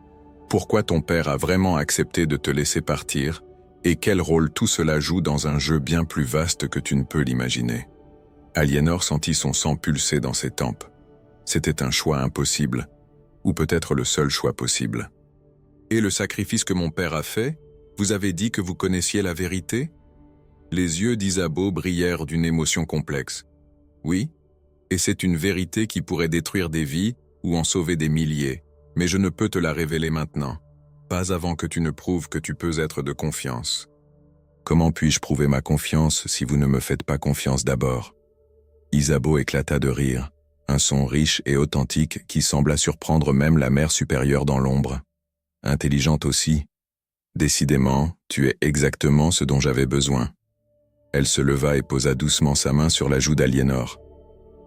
pourquoi ton père a vraiment accepté de te laisser partir, et quel rôle tout cela joue dans un jeu bien plus vaste que tu ne peux l'imaginer. Aliénor sentit son sang pulser dans ses tempes. C'était un choix impossible, ou peut-être le seul choix possible. Et le sacrifice que mon père a fait, vous avez dit que vous connaissiez la vérité? Les yeux d'Isabeau brillèrent d'une émotion complexe. Oui, et c'est une vérité qui pourrait détruire des vies ou en sauver des milliers, mais je ne peux te la révéler maintenant, pas avant que tu ne prouves que tu peux être de confiance. Comment puis-je prouver ma confiance si vous ne me faites pas confiance d'abord? Isabeau éclata de rire, un son riche et authentique qui sembla surprendre même la mère supérieure dans l'ombre. Intelligente aussi. Décidément, tu es exactement ce dont j'avais besoin. Elle se leva et posa doucement sa main sur la joue d'Aliénor.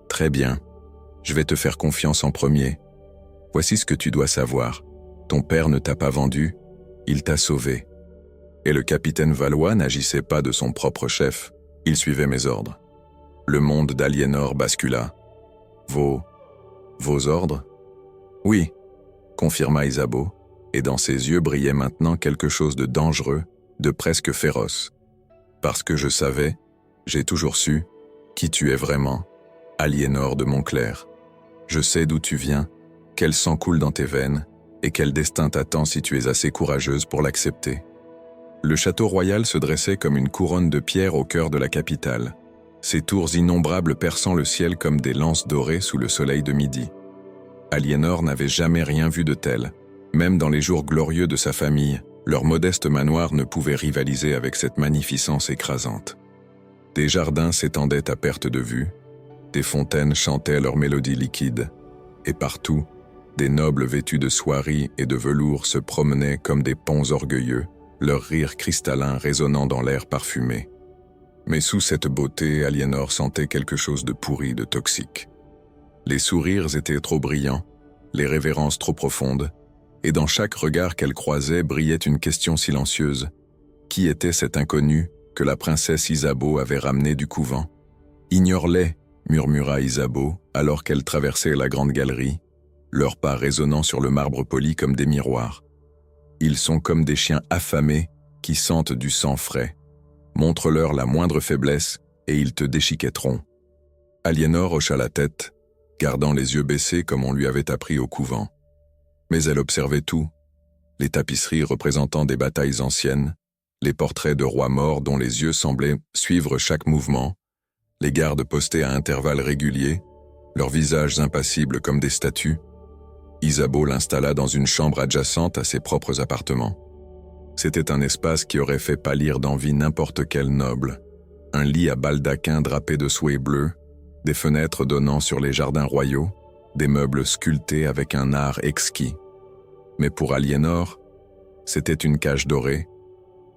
Très bien, je vais te faire confiance en premier. Voici ce que tu dois savoir. Ton père ne t'a pas vendu, il t'a sauvé. Et le capitaine Valois n'agissait pas de son propre chef, il suivait mes ordres. Le monde d'Aliénor bascula. Vos ordres? Oui, confirma Isabeau, et dans ses yeux brillait maintenant quelque chose de dangereux, de presque féroce. Parce que je savais, j'ai toujours su, qui tu es vraiment, Aliénor de Montclair. Je sais d'où tu viens, quel sang coule dans tes veines, et quel destin t'attend si tu es assez courageuse pour l'accepter. Le château royal se dressait comme une couronne de pierre au cœur de la capitale, ses tours innombrables perçant le ciel comme des lances dorées sous le soleil de midi. Aliénor n'avait jamais rien vu de tel. Même dans les jours glorieux de sa famille, leur modeste manoir ne pouvait rivaliser avec cette magnificence écrasante. Des jardins s'étendaient à perte de vue, des fontaines chantaient leurs mélodies liquides, et partout, des nobles vêtus de soieries et de velours se promenaient comme des ponts orgueilleux, leur rire cristallin résonnant dans l'air parfumé. Mais sous cette beauté, Aliénor sentait quelque chose de pourri, de toxique. Les sourires étaient trop brillants, les révérences trop profondes, et dans chaque regard qu'elle croisait brillait une question silencieuse. Qui était cet inconnu que la princesse Isabeau avait ramené du couvent? Ignore-les, murmura Isabeau, alors qu'elle traversait la grande galerie, leurs pas résonnant sur le marbre poli comme des miroirs. Ils sont comme des chiens affamés qui sentent du sang frais. Montre-leur la moindre faiblesse et ils te déchiquetteront. Aliénor hocha la tête, gardant les yeux baissés comme on lui avait appris au couvent. Mais elle observait tout, les tapisseries représentant des batailles anciennes, les portraits de rois morts dont les yeux semblaient suivre chaque mouvement, les gardes postés à intervalles réguliers, leurs visages impassibles comme des statues. Isabeau l'installa dans une chambre adjacente à ses propres appartements. C'était un espace qui aurait fait pâlir d'envie n'importe quel noble. Un lit à baldaquin drapé de soie bleue, des fenêtres donnant sur les jardins royaux, des meubles sculptés avec un art exquis. Mais pour Aliénor, c'était une cage dorée,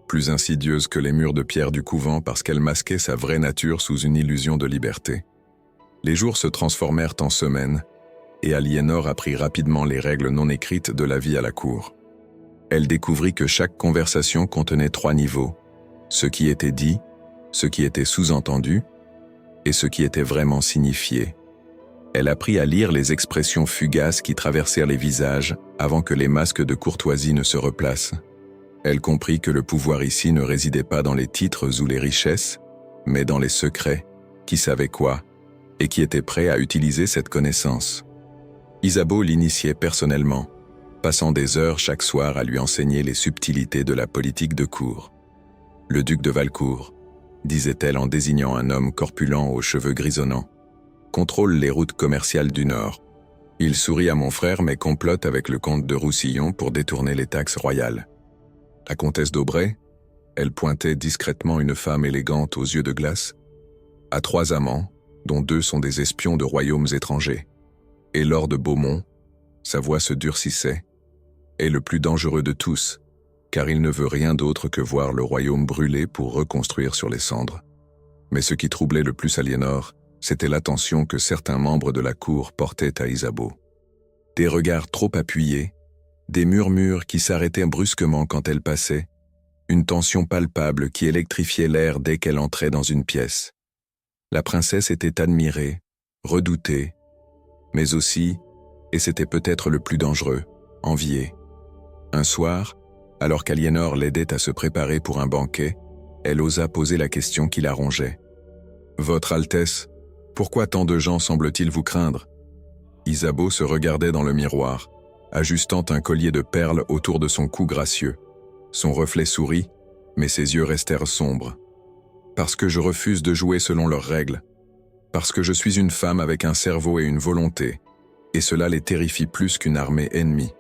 plus insidieuse que les murs de pierre du couvent parce qu'elle masquait sa vraie nature sous une illusion de liberté. Les jours se transformèrent en semaines, et Aliénor apprit rapidement les règles non écrites de la vie à la cour. Elle découvrit que chaque conversation contenait 3 niveaux, ce qui était dit, ce qui était sous-entendu, et ce qui était vraiment signifié. Elle apprit à lire les expressions fugaces qui traversèrent les visages avant que les masques de courtoisie ne se replacent. Elle comprit que le pouvoir ici ne résidait pas dans les titres ou les richesses, mais dans les secrets, qui savaient quoi, et qui étaient prêts à utiliser cette connaissance. Isabeau l'initiait personnellement, passant des heures chaque soir à lui enseigner les subtilités de la politique de cour. Le duc de Valcourt, disait-elle en désignant un homme corpulent aux cheveux grisonnants, contrôle les routes commerciales du Nord. Il sourit à mon frère mais complote avec le comte de Roussillon pour détourner les taxes royales. La comtesse d'Aubray, elle pointait discrètement une femme élégante aux yeux de glace, a 3 amants, dont 2 sont des espions de royaumes étrangers. Et Lord de Beaumont, sa voix se durcissait, est le plus dangereux de tous, car il ne veut rien d'autre que voir le royaume brûler pour reconstruire sur les cendres. Mais ce qui troublait le plus Aliénor, c'était l'attention que certains membres de la cour portaient à Isabeau. Des regards trop appuyés, des murmures qui s'arrêtaient brusquement quand elle passait, une tension palpable qui électrifiait l'air dès qu'elle entrait dans une pièce. La princesse était admirée, redoutée, mais aussi, et c'était peut-être le plus dangereux, enviée. Un soir, alors qu'Aliénor l'aidait à se préparer pour un banquet, elle osa poser la question qui la rongeait. « Votre Altesse, pourquoi tant de gens semblent-ils vous craindre ?» Isabeau se regardait dans le miroir, ajustant un collier de perles autour de son cou gracieux. Son reflet sourit, mais ses yeux restèrent sombres. « Parce que je refuse de jouer selon leurs règles. Parce que je suis une femme avec un cerveau et une volonté, et cela les terrifie plus qu'une armée ennemie. »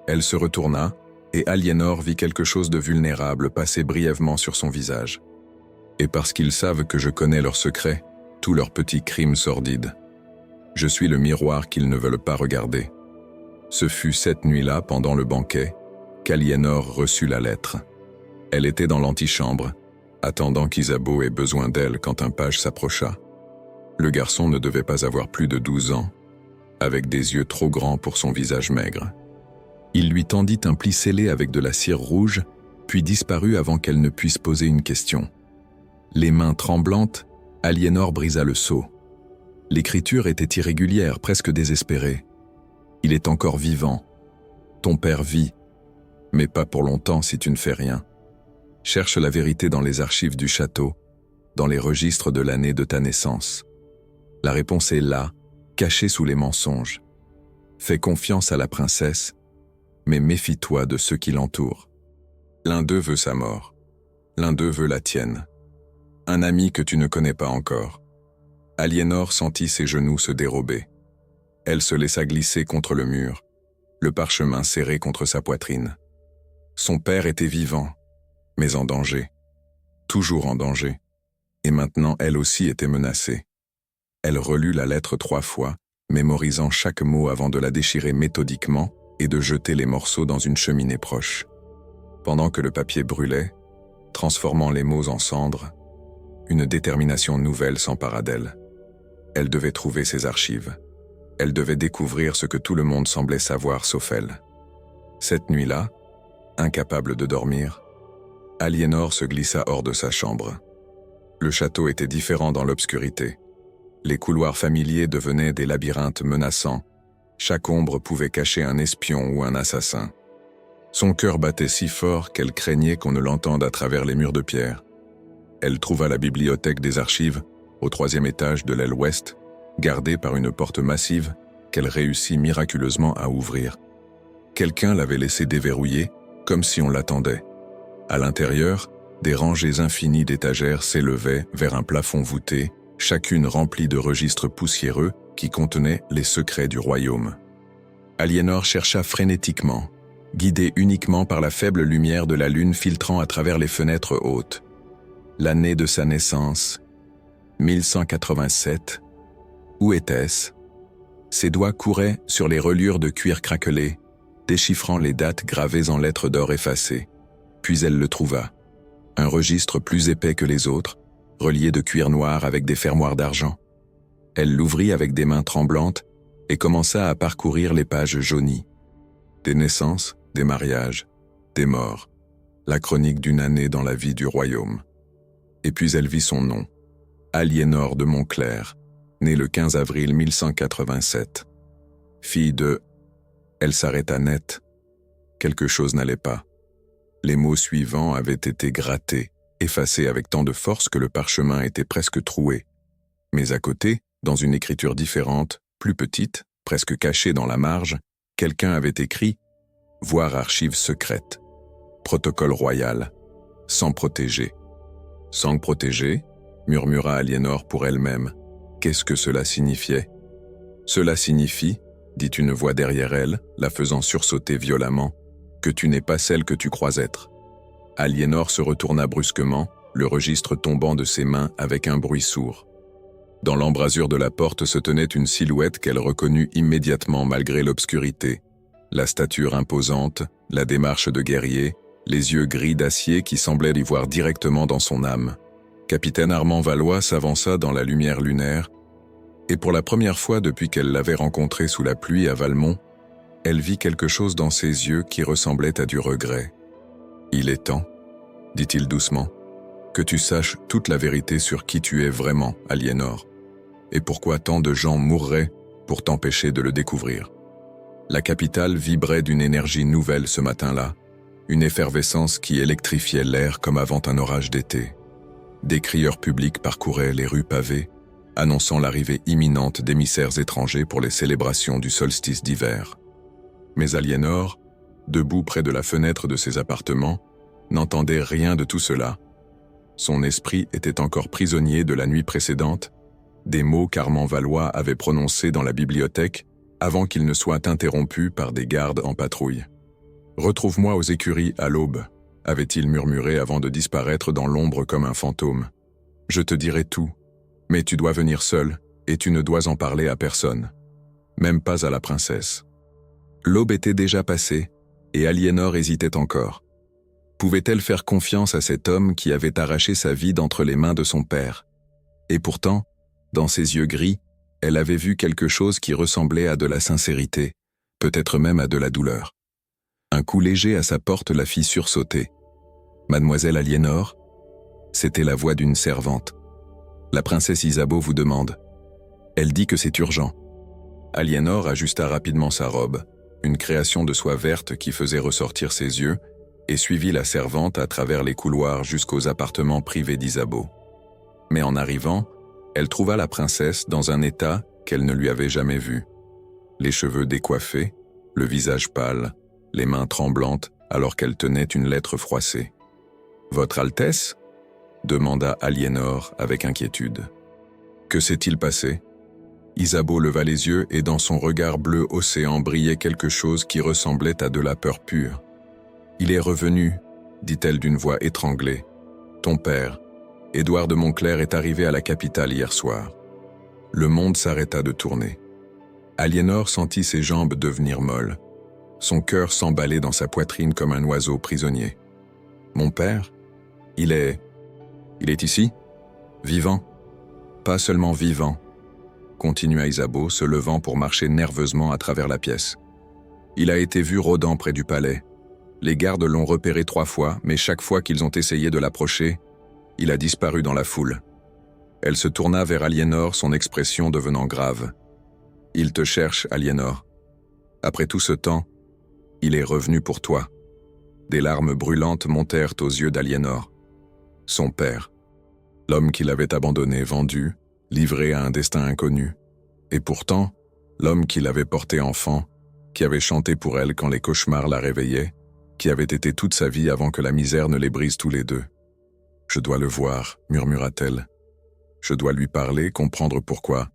Elle se retourna, et Aliénor vit quelque chose de vulnérable passer brièvement sur son visage. « Et parce qu'ils savent que je connais leurs secrets, tous leurs petits crimes sordides. Je suis le miroir qu'ils ne veulent pas regarder. » Ce fut cette nuit-là, pendant le banquet, qu'Aliénor reçut la lettre. Elle était dans l'antichambre, attendant qu'Isabeau ait besoin d'elle quand un page s'approcha. Le garçon ne devait pas avoir plus de 12 ans, avec des yeux trop grands pour son visage maigre. Il lui tendit un pli scellé avec de la cire rouge, puis disparut avant qu'elle ne puisse poser une question. Les mains tremblantes, Aliénor brisa le sceau. L'écriture était irrégulière, presque désespérée. « Il est encore vivant. Ton père vit, mais pas pour longtemps si tu ne fais rien. Cherche la vérité dans les archives du château, dans les registres de l'année de ta naissance. La réponse est là, cachée sous les mensonges. Fais confiance à la princesse, mais méfie-toi de ceux qui l'entourent. L'un d'eux veut sa mort, l'un d'eux veut la tienne. Un ami que tu ne connais pas encore. » Aliénor sentit ses genoux se dérober. Elle se laissa glisser contre le mur, le parchemin serré contre sa poitrine. Son père était vivant, mais en danger. Toujours en danger. Et maintenant elle aussi était menacée. Elle relut la lettre 3 fois, mémorisant chaque mot avant de la déchirer méthodiquement et de jeter les morceaux dans une cheminée proche. Pendant que le papier brûlait, transformant les mots en cendres, une détermination nouvelle s'empara d'elle. Elle devait trouver ses archives. Elle devait découvrir ce que tout le monde semblait savoir sauf elle. Cette nuit-là, incapable de dormir, Aliénor se glissa hors de sa chambre. Le château était différent dans l'obscurité. Les couloirs familiers devenaient des labyrinthes menaçants. Chaque ombre pouvait cacher un espion ou un assassin. Son cœur battait si fort qu'elle craignait qu'on ne l'entende à travers les murs de pierre. Elle trouva la bibliothèque des archives, au 3e étage de l'aile ouest, gardée par une porte massive qu'elle réussit miraculeusement à ouvrir. Quelqu'un l'avait laissée déverrouillée, comme si on l'attendait. À l'intérieur, des rangées infinies d'étagères s'élevaient vers un plafond voûté, chacune remplie de registres poussiéreux qui contenaient les secrets du royaume. Aliénor chercha frénétiquement, guidée uniquement par la faible lumière de la lune filtrant à travers les fenêtres hautes. L'année de sa naissance, 1187. Où était-ce? Ses doigts couraient sur les reliures de cuir craquelé, déchiffrant les dates gravées en lettres d'or effacées. Puis elle le trouva. Un registre plus épais que les autres, relié de cuir noir avec des fermoirs d'argent. Elle l'ouvrit avec des mains tremblantes et commença à parcourir les pages jaunies. Des naissances, des mariages, des morts. La chronique d'une année dans la vie du royaume. Et puis elle vit son nom. Aliénor de Montclair, née le 15 avril 1187. Fille de... Elle s'arrêta net. Quelque chose n'allait pas. Les mots suivants avaient été grattés, effacés avec tant de force que le parchemin était presque troué. Mais à côté, dans une écriture différente, plus petite, presque cachée dans la marge, quelqu'un avait écrit « Voir archives secrètes. Protocole royal. Sans protéger. » Sans protéger, murmura Aliénor pour elle-même. Qu'est-ce que cela signifiait? Cela signifie, dit une voix derrière elle, la faisant sursauter violemment, que tu n'es pas celle que tu crois être. Aliénor se retourna brusquement, le registre tombant de ses mains avec un bruit sourd. Dans l'embrasure de la porte se tenait une silhouette qu'elle reconnut immédiatement malgré l'obscurité. La stature imposante, la démarche de guerrier, les yeux gris d'acier qui semblaient y voir directement dans son âme. Capitaine Armand Valois s'avança dans la lumière lunaire, et pour la première fois depuis qu'elle l'avait rencontré sous la pluie à Valmont, elle vit quelque chose dans ses yeux qui ressemblait à du regret. « Il est temps, dit-il doucement, que tu saches toute la vérité sur qui tu es vraiment, Aliénor, et pourquoi tant de gens mourraient pour t'empêcher de le découvrir. » La capitale vibrait d'une énergie nouvelle ce matin-là, une effervescence qui électrifiait l'air comme avant un orage d'été. Des crieurs publics parcouraient les rues pavées, annonçant l'arrivée imminente d'émissaires étrangers pour les célébrations du solstice d'hiver. Mais Aliénor, debout près de la fenêtre de ses appartements, n'entendait rien de tout cela. Son esprit était encore prisonnier de la nuit précédente, des mots qu'Armand Valois avait prononcés dans la bibliothèque avant qu'ils ne soient interrompus par des gardes en patrouille. « Retrouve-moi aux écuries à l'aube », avait-il murmuré avant de disparaître dans l'ombre comme un fantôme. « Je te dirai tout, mais tu dois venir seul et tu ne dois en parler à personne, même pas à la princesse. » L'aube était déjà passée et Aliénor hésitait encore. Pouvait-elle faire confiance à cet homme qui avait arraché sa vie d'entre les mains de son père? Et pourtant, dans ses yeux gris, elle avait vu quelque chose qui ressemblait à de la sincérité, peut-être même à de la douleur. Un coup léger à sa porte la fit sursauter. « Mademoiselle Aliénor ?» C'était la voix d'une servante. « La princesse Isabeau vous demande. Elle dit que c'est urgent. » Aliénor ajusta rapidement sa robe, une création de soie verte qui faisait ressortir ses yeux, et suivit la servante à travers les couloirs jusqu'aux appartements privés d'Isabeau. Mais en arrivant, elle trouva la princesse dans un état qu'elle ne lui avait jamais vu. Les cheveux décoiffés, le visage pâle, les mains tremblantes alors qu'elle tenait une lettre froissée. « Votre Altesse ?» demanda Aliénor avec inquiétude. « Que s'est-il passé ?» Isabeau leva les yeux et dans son regard bleu océan brillait quelque chose qui ressemblait à de la peur pure. « Il est revenu, » dit-elle d'une voix étranglée. « Ton père, Édouard de Montclair, est arrivé à la capitale hier soir. » Le monde s'arrêta de tourner. Aliénor sentit ses jambes devenir molles. Son cœur s'emballait dans sa poitrine comme un oiseau prisonnier. Mon père? Il est ici? Vivant? Pas seulement vivant, continua Isabeau, se levant pour marcher nerveusement à travers la pièce. Il a été vu rôdant près du palais. Les gardes l'ont repéré 3 fois, mais chaque fois qu'ils ont essayé de l'approcher, il a disparu dans la foule. Elle se tourna vers Aliénor, son expression devenant grave. « Il te cherche, Aliénor. Après tout ce temps, il est revenu pour toi. » Des larmes brûlantes montèrent aux yeux d'Aliénor. Son père, l'homme qui l'avait abandonné, vendu, livré à un destin inconnu. Et pourtant, l'homme qui l'avait porté enfant, qui avait chanté pour elle quand les cauchemars la réveillaient, qui avait été toute sa vie avant que la misère ne les brise tous les deux. « Je dois le voir, murmura-t-elle. Je dois lui parler, comprendre pourquoi. »«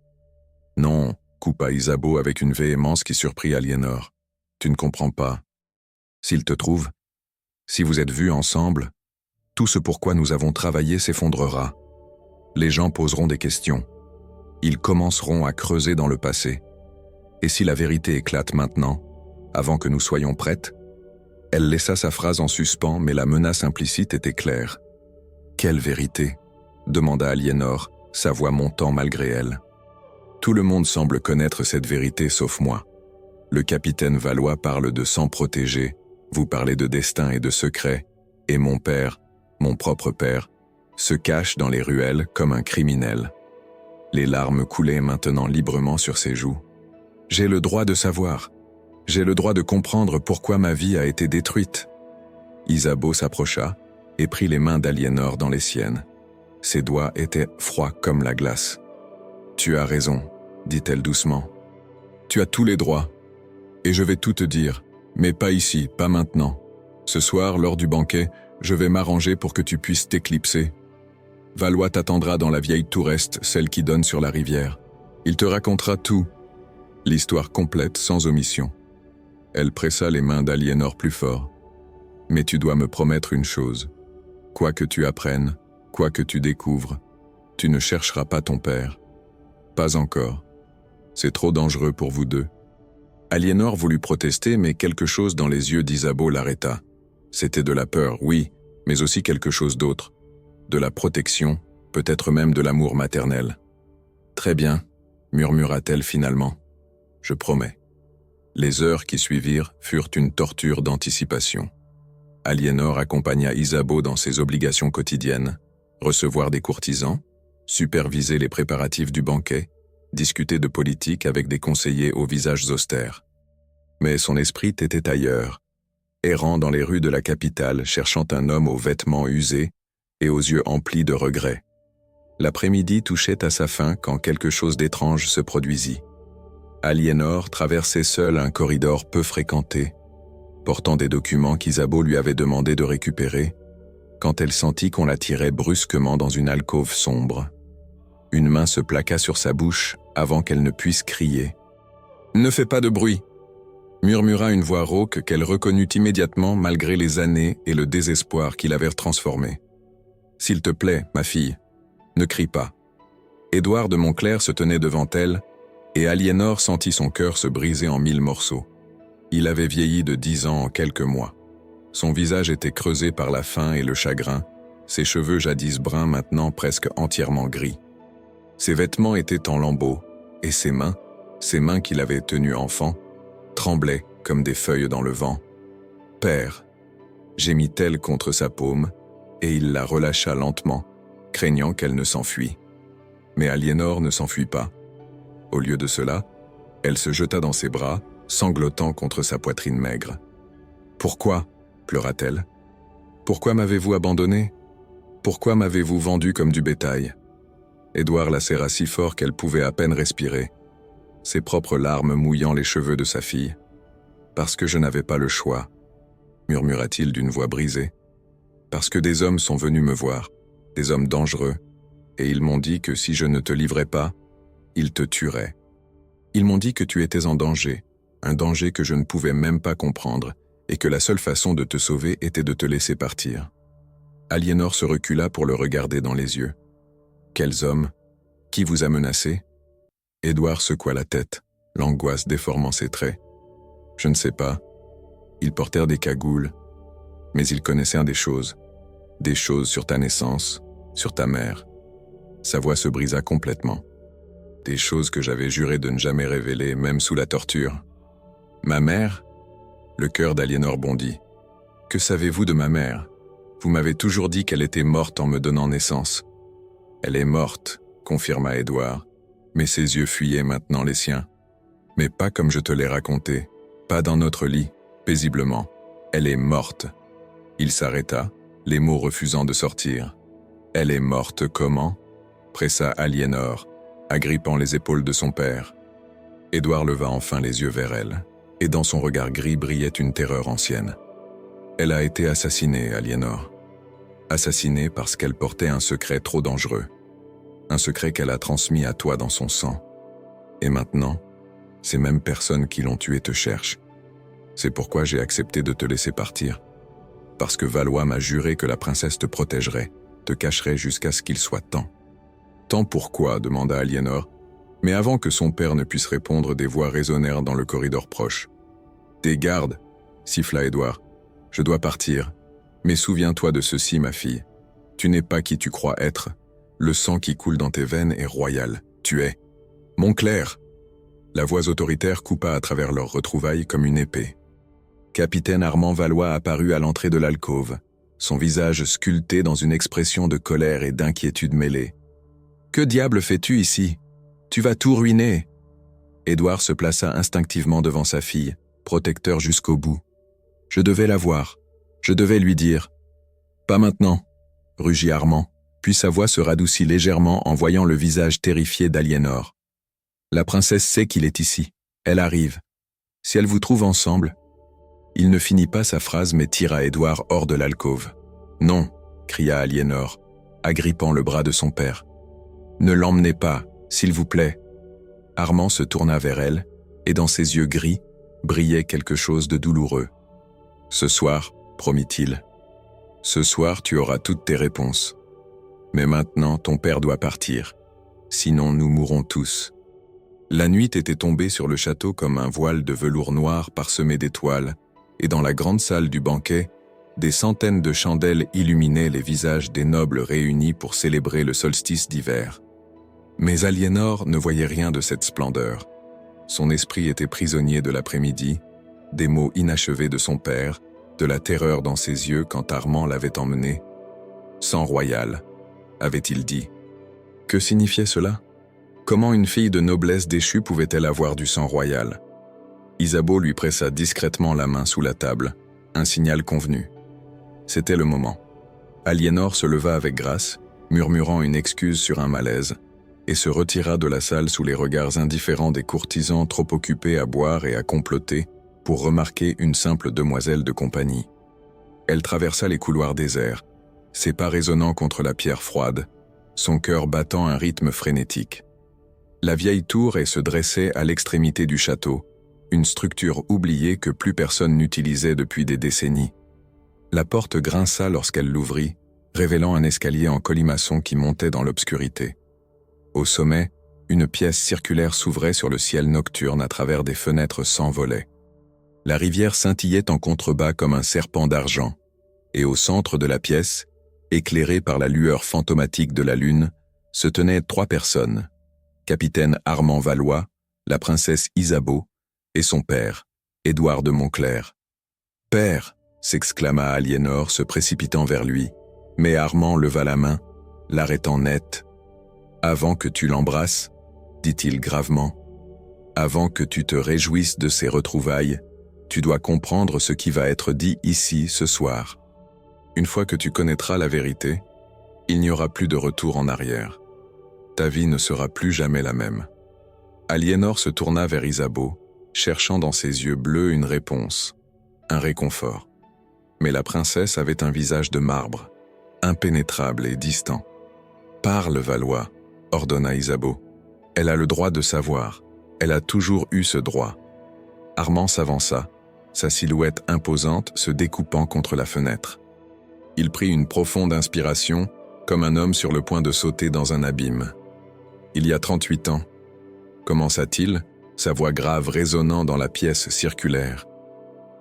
Non, coupa Isabeau avec une véhémence qui surprit Aliénor. Tu ne comprends pas. S'il te trouve, si vous êtes vus ensemble, tout ce pourquoi nous avons travaillé s'effondrera. Les gens poseront des questions. Ils commenceront à creuser dans le passé. Et si la vérité éclate maintenant, avant que nous soyons prêtes? » Elle laissa sa phrase en suspens, mais la menace implicite était claire. « Quelle vérité ?» demanda Aliénor, sa voix montant malgré elle. « Tout le monde semble connaître cette vérité sauf moi. Le capitaine Valois parle de sang protégé, vous parlez de destin et de secret, et mon père, mon propre père, se cache dans les ruelles comme un criminel. » Les larmes coulaient maintenant librement sur ses joues. « J'ai le droit de savoir. J'ai le droit de comprendre pourquoi ma vie a été détruite. » Isabeau s'approcha et prit les mains d'Aliénor dans les siennes. Ses doigts étaient froids comme la glace. « Tu as raison, » dit-elle doucement. « Tu as tous les droits. Et je vais tout te dire, mais pas ici, pas maintenant. Ce soir, lors du banquet, je vais m'arranger pour que tu puisses t'éclipser. Valois t'attendra dans la vieille tour est, celle qui donne sur la rivière. Il te racontera tout, l'histoire complète sans omission. » Elle pressa les mains d'Aliénor plus fort. « Mais tu dois me promettre une chose. Quoi que tu apprennes, quoi que tu découvres, tu ne chercheras pas ton père. Pas encore. C'est trop dangereux pour vous deux. » Aliénor voulut protester, mais quelque chose dans les yeux d'Isabeau l'arrêta. C'était de la peur, oui, mais aussi quelque chose d'autre. De la protection, peut-être même de l'amour maternel. « Très bien, » murmura-t-elle finalement. « Je promets. » Les heures qui suivirent furent une torture d'anticipation. Aliénor accompagna Isabeau dans ses obligations quotidiennes, recevoir des courtisans, superviser les préparatifs du banquet, discuter de politique avec des conseillers aux visages austères. Mais son esprit était ailleurs, errant dans les rues de la capitale, cherchant un homme aux vêtements usés et aux yeux emplis de regrets. L'après-midi touchait à sa fin quand quelque chose d'étrange se produisit. Aliénor traversait seule un corridor peu fréquenté, portant des documents qu'Isabeau lui avait demandé de récupérer, quand elle sentit qu'on la tirait brusquement dans une alcôve sombre. Une main se plaqua sur sa bouche avant qu'elle ne puisse crier. « Ne fais pas de bruit !» murmura une voix rauque qu'elle reconnut immédiatement malgré les années et le désespoir qui l'avaient transformée. « S'il te plaît, ma fille, ne crie pas. » Édouard de Montclair se tenait devant elle, et Aliénor sentit son cœur se briser en 1000 morceaux. Il avait vieilli de 10 ans en quelques mois. Son visage était creusé par la faim et le chagrin, ses cheveux jadis bruns maintenant presque entièrement gris. Ses vêtements étaient en lambeaux, et ses mains qu'il avait tenues enfant, tremblaient comme des feuilles dans le vent. « Père !» gémit-elle contre sa paume, et il la relâcha lentement, craignant qu'elle ne s'enfuit. Mais Aliénor ne s'enfuit pas. Au lieu de cela, elle se jeta dans ses bras, sanglotant contre sa poitrine maigre. « Pourquoi ?» pleura-t-elle. « Pourquoi m'avez-vous abandonné? Pourquoi m'avez-vous vendu comme du bétail ?» Édouard la serra si fort qu'elle pouvait à peine respirer, ses propres larmes mouillant les cheveux de sa fille. « Parce que je n'avais pas le choix, » murmura-t-il d'une voix brisée. « Parce que des hommes sont venus me voir, des hommes dangereux, et ils m'ont dit que si je ne te livrais pas, ils te tueraient. Ils m'ont dit que tu étais en danger, un danger que je ne pouvais même pas comprendre, et que la seule façon de te sauver était de te laisser partir. » Aliénor se recula pour le regarder dans les yeux. « Quels hommes? Qui vous a menacé ?» Édouard secoua la tête, l'angoisse déformant ses traits. « Je ne sais pas. Ils portèrent des cagoules, mais ils connaissaient des choses. des choses sur ta naissance, sur ta mère. Sa voix se brisa complètement. Des choses que j'avais juré de ne jamais révéler, même sous la torture. Ma mère? Le cœur d'Aliénor bondit. Que savez-vous de ma mère? Vous m'avez toujours dit qu'elle était morte en me donnant naissance. Elle est morte, confirma Édouard, mais ses yeux fuyaient maintenant les siens. Mais pas comme je te l'ai raconté, pas dans notre lit, paisiblement. Elle est morte. Il s'arrêta, les mots refusant de sortir. Elle est morte comment? Pressa Aliénor, agrippant les épaules de son père. Édouard leva enfin les yeux vers elle, et dans son regard gris brillait une terreur ancienne. Elle a été assassinée, Aliénor. Assassinée parce qu'elle portait un secret trop dangereux. Un secret qu'elle a transmis à toi dans son sang. Et maintenant, ces mêmes personnes qui l'ont tuée te cherchent. C'est pourquoi j'ai accepté de te laisser partir. Parce que Valois m'a juré que la princesse te protégerait, te cacherait jusqu'à ce qu'il soit temps. Temps pourquoi? Demanda Aliénor, mais avant que son père ne puisse répondre, des voix résonnèrent dans le corridor proche. Des gardes, siffla Édouard. Je dois partir, mais souviens-toi de ceci, ma fille. Tu n'es pas qui tu crois être. Le sang qui coule dans tes veines est royal. Tu es Montclair. La voix autoritaire coupa à travers leurs retrouvailles comme une épée. Capitaine Armand Valois apparut à l'entrée de l'alcôve, son visage sculpté dans une expression de colère et d'inquiétude mêlée. « Que diable fais-tu ici? Tu vas tout ruiner !» Édouard se plaça instinctivement devant sa fille, protecteur jusqu'au bout. Je devais la voir. Je devais lui dire. « Pas maintenant !» rugit Armand, puis sa voix se radoucit légèrement en voyant le visage terrifié d'Aliénor. « La princesse sait qu'il est ici. Elle arrive. Si elle vous trouve ensemble... » Il ne finit pas sa phrase mais tira Édouard hors de l'alcôve. « Non !» cria Aliénor, agrippant le bras de son père. « Ne l'emmenez pas, s'il vous plaît. » Armand se tourna vers elle, et dans ses yeux gris, brillait quelque chose de douloureux. « Ce soir, promit-il, ce soir tu auras toutes tes réponses. Mais maintenant ton père doit partir, sinon nous mourrons tous. » La nuit était tombée sur le château comme un voile de velours noir parsemé d'étoiles, et dans la grande salle du banquet, des centaines de chandelles illuminaient les visages des nobles réunis pour célébrer le solstice d'hiver. Mais Aliénor ne voyait rien de cette splendeur. Son esprit était prisonnier de l'après-midi, des mots inachevés de son père, de la terreur dans ses yeux quand Armand l'avait emmené. « Sang royal », avait-il dit. Que signifiait cela? Comment une fille de noblesse déchue pouvait-elle avoir du sang royal? Isabeau lui pressa discrètement la main sous la table, un signal convenu. C'était le moment. Aliénor se leva avec grâce, murmurant une excuse sur un malaise, et se retira de la salle sous les regards indifférents des courtisans trop occupés à boire et à comploter pour remarquer une simple demoiselle de compagnie. Elle traversa les couloirs déserts, ses pas résonnant contre la pierre froide, son cœur battant un rythme frénétique. La vieille tour se dressait à l'extrémité du château, une structure oubliée que plus personne n'utilisait depuis des décennies. La porte grinça lorsqu'elle l'ouvrit, révélant un escalier en colimaçon qui montait dans l'obscurité. Au sommet, une pièce circulaire s'ouvrait sur le ciel nocturne à travers des fenêtres sans volets. La rivière scintillait en contrebas comme un serpent d'argent, et au centre de la pièce, éclairée par la lueur fantomatique de la lune, se tenaient 3 personnes. Capitaine Armand Valois, la princesse Isabeau, et son père, Édouard de Montclair. « Père !» s'exclama Aliénor, se précipitant vers lui, mais Armand leva la main, l'arrêtant net. « Avant que tu l'embrasses, dit-il gravement, avant que tu te réjouisses de ces retrouvailles, tu dois comprendre ce qui va être dit ici ce soir. Une fois que tu connaîtras la vérité, il n'y aura plus de retour en arrière. Ta vie ne sera plus jamais la même. » Aliénor se tourna vers Isabeau, cherchant dans ses yeux bleus une réponse, un réconfort. Mais la princesse avait un visage de marbre, impénétrable et distant. « Parle, Valois !» ordonna Isabeau. « Elle a le droit de savoir. Elle a toujours eu ce droit. » Armand s'avança, sa silhouette imposante se découpant contre la fenêtre. Il prit une profonde inspiration, comme un homme sur le point de sauter dans un abîme. « Il y a 38 ans. » commença-t-il, sa voix grave résonnant dans la pièce circulaire.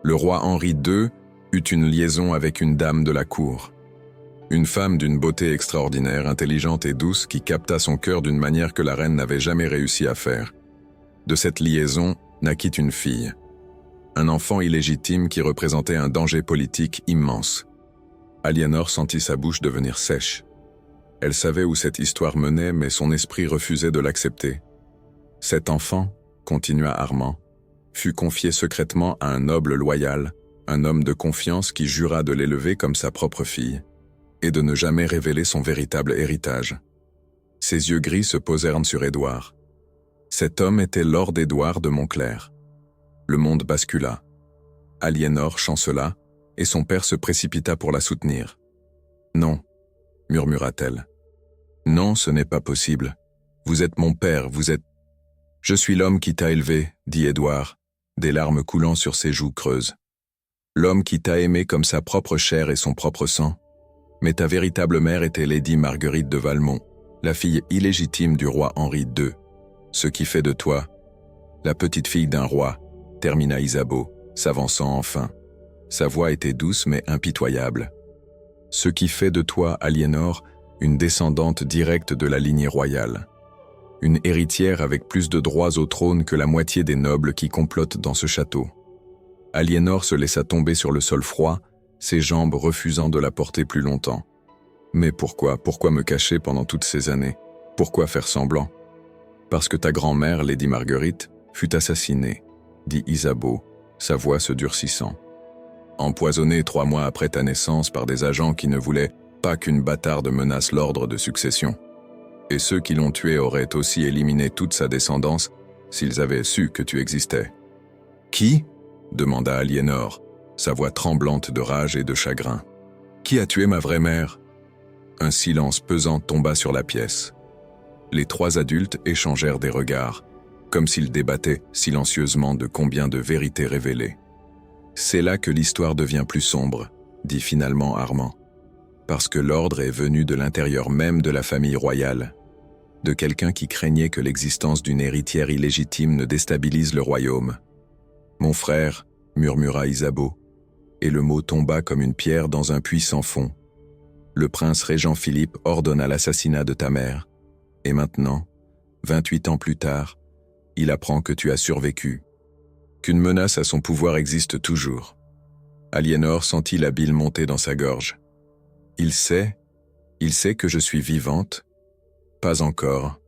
Le roi Henri II eut une liaison avec une dame de la cour. Une femme d'une beauté extraordinaire, intelligente et douce qui capta son cœur d'une manière que la reine n'avait jamais réussi à faire. De cette liaison naquit une fille. Un enfant illégitime qui représentait un danger politique immense. Aliénor sentit sa bouche devenir sèche. Elle savait où cette histoire menait, mais son esprit refusait de l'accepter. Cet enfant, continua Armand, fut confié secrètement à un noble loyal, un homme de confiance qui jura de l'élever comme sa propre fille, et de ne jamais révéler son véritable héritage. Ses yeux gris se posèrent sur Édouard. Cet homme était Lord Édouard de Montclair. Le monde bascula. Aliénor chancela, et son père se précipita pour la soutenir. « Non, » murmura-t-elle. « Non, ce n'est pas possible. Vous êtes mon père, vous êtes... »« Je suis l'homme qui t'a élevé, » dit Édouard, des larmes coulant sur ses joues creuses. « L'homme qui t'a aimé comme sa propre chair et son propre sang. Mais ta véritable mère était Lady Marguerite de Valmont, la fille illégitime du roi Henri II. Ce qui fait de toi la petite fille d'un roi, » termina Isabeau, s'avançant enfin. Sa voix était douce mais impitoyable. « Ce qui fait de toi, Aliénor, une descendante directe de la lignée royale. Une héritière avec plus de droits au trône que la moitié des nobles qui complotent dans ce château. » Aliénor se laissa tomber sur le sol froid, ses jambes refusant de la porter plus longtemps. « Mais pourquoi me cacher pendant toutes ces années? Pourquoi faire semblant? » « Parce que ta grand-mère, Lady Marguerite, fut assassinée, » dit Isabeau, sa voix se durcissant. « Empoisonnée 3 mois après ta naissance par des agents qui ne voulaient pas qu'une bâtarde menace l'ordre de succession. Et ceux qui l'ont tuée auraient aussi éliminé toute sa descendance s'ils avaient su que tu existais. »« Qui ?» demanda Aliénor, sa voix tremblante de rage et de chagrin. « Qui a tué ma vraie mère ?» Un silence pesant tomba sur la pièce. Les 3 adultes échangèrent des regards, comme s'ils débattaient silencieusement de combien de vérités révélées. « C'est là que l'histoire devient plus sombre, » dit finalement Armand. « Parce que l'ordre est venu de l'intérieur même de la famille royale, de quelqu'un qui craignait que l'existence d'une héritière illégitime ne déstabilise le royaume. »« Mon frère, » murmura Isabeau, et le mot tomba comme une pierre dans un puits sans fond. « Le prince régent Philippe ordonna l'assassinat de ta mère. Et maintenant, 28 ans plus tard, il apprend que tu as survécu, qu'une menace à son pouvoir existe toujours. » Aliénor sentit la bile monter dans sa gorge. « Il sait que je suis vivante ?»« Pas encore, »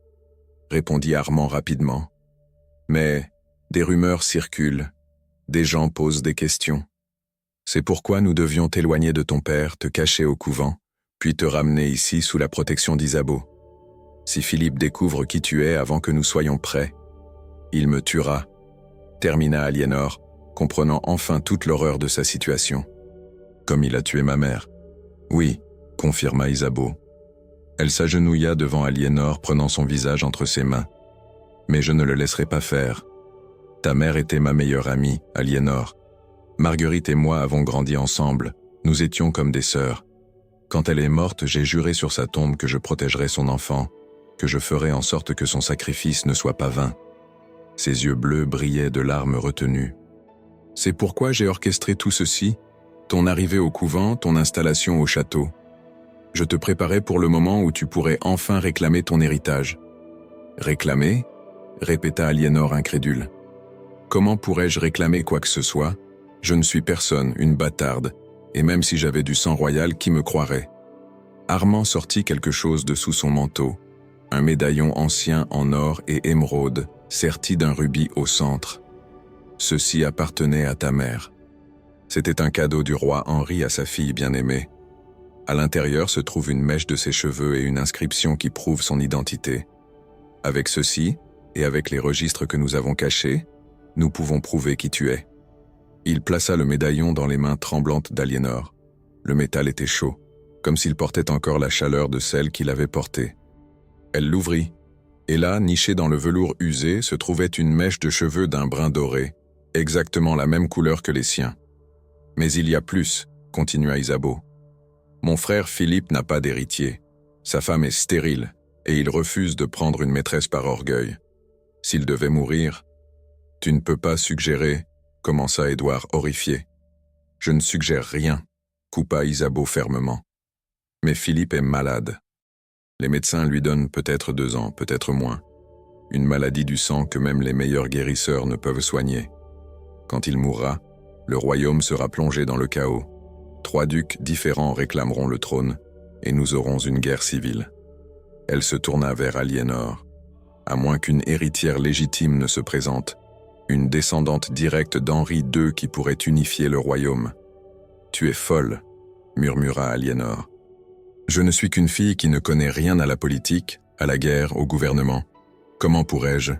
répondit Armand rapidement. « Mais des rumeurs circulent, des gens posent des questions. C'est pourquoi nous devions t'éloigner de ton père, te cacher au couvent, puis te ramener ici sous la protection d'Isabeau. Si Philippe découvre qui tu es avant que nous soyons prêts, il me tuera, » termina Aliénor, comprenant enfin toute l'horreur de sa situation. « Comme il a tué ma mère. »« Oui, » confirma Isabeau. Elle s'agenouilla devant Aliénor, prenant son visage entre ses mains. « Mais je ne le laisserai pas faire. Ta mère était ma meilleure amie, Aliénor. Marguerite et moi avons grandi ensemble, nous étions comme des sœurs. Quand elle est morte, j'ai juré sur sa tombe que je protégerais son enfant, que je ferais en sorte que son sacrifice ne soit pas vain. » Ses yeux bleus brillaient de larmes retenues. « C'est pourquoi j'ai orchestré tout ceci, ton arrivée au couvent, ton installation au château. Je te préparais pour le moment où tu pourrais enfin réclamer ton héritage. »« Réclamer ?» répéta Aliénor incrédule. « Comment pourrais-je réclamer quoi que ce soit? Je ne suis personne, une bâtarde, et même si j'avais du sang royal, qui me croirait ?» Armand sortit quelque chose de sous son manteau, un médaillon ancien en or et émeraude, serti d'un rubis au centre. « Ceci appartenait à ta mère. C'était un cadeau du roi Henri à sa fille bien-aimée. À l'intérieur se trouve une mèche de ses cheveux et une inscription qui prouve son identité. Avec ceci, et avec les registres que nous avons cachés, nous pouvons prouver qui tu es. » Il plaça le médaillon dans les mains tremblantes d'Aliénor. Le métal était chaud, comme s'il portait encore la chaleur de celle qu'il avait portée. Elle l'ouvrit, et là, nichée dans le velours usé, se trouvait une mèche de cheveux d'un brun doré, exactement la même couleur que les siens. « Mais il y a plus, » continua Isabeau. « Mon frère Philippe n'a pas d'héritier. Sa femme est stérile, et il refuse de prendre une maîtresse par orgueil. S'il devait mourir, tu ne peux pas suggérer, » commença Édouard horrifié. « Je ne suggère rien, » coupa Isabeau fermement. Mais Philippe est malade. Les médecins lui donnent peut-être 2 ans, peut-être moins. Une maladie du sang que même les meilleurs guérisseurs ne peuvent soigner. Quand il mourra, le royaume sera plongé dans le chaos. 3 ducs différents réclameront le trône, et nous aurons une guerre civile. Elle se tourna vers Aliénor. À moins qu'une héritière légitime ne se présente, une descendante directe d'Henri II qui pourrait unifier le royaume. « Tu es folle », murmura Aliénor. « Je ne suis qu'une fille qui ne connaît rien à la politique, à la guerre, au gouvernement. Comment pourrais-je ?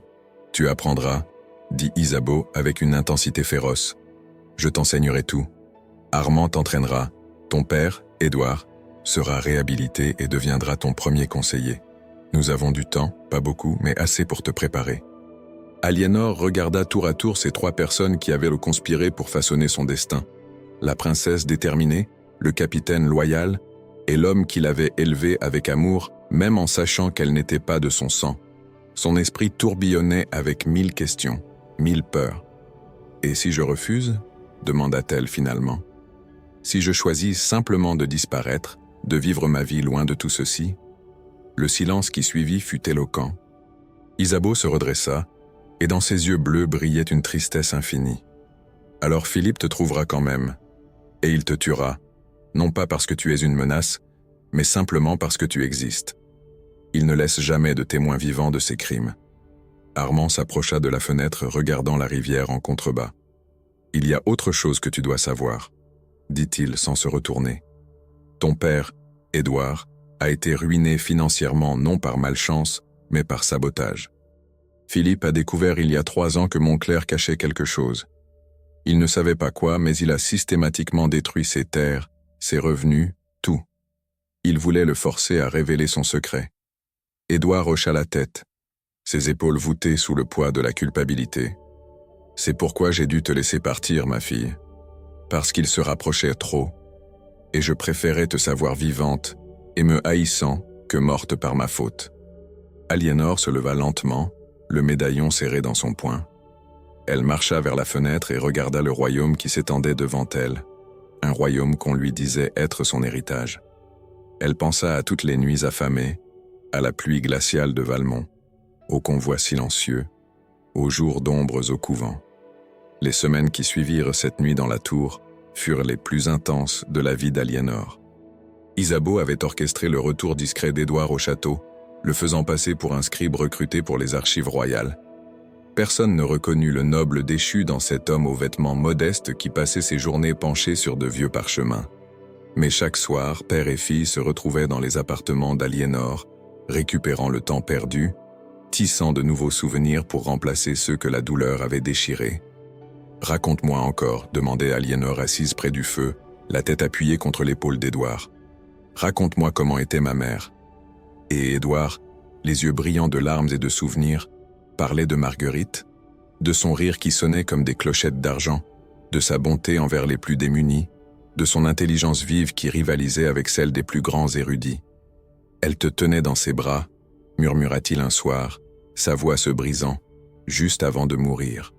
Tu apprendras, dit Isabeau avec une intensité féroce. Je t'enseignerai tout. Armand t'entraînera. Ton père, Édouard, sera réhabilité et deviendra ton premier conseiller. Nous avons du temps, pas beaucoup, mais assez pour te préparer. » Aliénor regarda tour à tour ces 3 personnes qui avaient le conspiré pour façonner son destin. La princesse déterminée, le capitaine loyal, et l'homme qui l'avait élevée avec amour, même en sachant qu'elle n'était pas de son sang. Son esprit tourbillonnait avec 1000 questions, 1000 peurs. « Et si je refuse ?» demanda-t-elle finalement. « Si je choisis simplement de disparaître, de vivre ma vie loin de tout ceci ?» Le silence qui suivit fut éloquent. Isabeau se redressa, et dans ses yeux bleus brillait une tristesse infinie. « Alors Philippe te trouvera quand même, et il te tuera, non pas parce que tu es une menace, mais simplement parce que tu existes. Il ne laisse jamais de témoins vivants de ses crimes. » Armand s'approcha de la fenêtre regardant la rivière en contrebas. « Il y a autre chose que tu dois savoir, » dit-il sans se retourner. « Ton père, Édouard, a été ruiné financièrement non par malchance, mais par sabotage. Philippe a découvert il y a 3 ans que Montclair cachait quelque chose. Il ne savait pas quoi, mais il a systématiquement détruit ses terres, ses revenus, tout. Il voulait le forcer à révéler son secret. Édouard hocha la tête, ses épaules voûtées sous le poids de la culpabilité. « C'est pourquoi j'ai dû te laisser partir, ma fille. Parce qu'il se rapprochait trop. Et je préférais te savoir vivante et me haïssant que morte par ma faute. » Aliénor se leva lentement, le médaillon serré dans son poing. Elle marcha vers la fenêtre et regarda le royaume qui s'étendait devant elle, un royaume qu'on lui disait être son héritage. Elle pensa à toutes les nuits affamées, à la pluie glaciale de Valmont, aux convois silencieux, aux jours d'ombres au couvent. Les semaines qui suivirent cette nuit dans la tour furent les plus intenses de la vie d'Aliénor. Isabeau avait orchestré le retour discret d'Édouard au château, le faisant passer pour un scribe recruté pour les archives royales. Personne ne reconnut le noble déchu dans cet homme aux vêtements modestes qui passait ses journées penché sur de vieux parchemins. Mais chaque soir, père et fille se retrouvaient dans les appartements d'Aliénor, récupérant le temps perdu, tissant de nouveaux souvenirs pour remplacer ceux que la douleur avait déchirés. « Raconte-moi encore », demandait Aliénor assise près du feu, la tête appuyée contre l'épaule d'Édouard. « Raconte-moi comment était ma mère. » Et Édouard, les yeux brillants de larmes et de souvenirs, parlait de Marguerite, de son rire qui sonnait comme des clochettes d'argent, de sa bonté envers les plus démunis, de son intelligence vive qui rivalisait avec celle des plus grands érudits. « Elle te tenait dans ses bras », murmura-t-il un soir, sa voix se brisant, juste avant de mourir.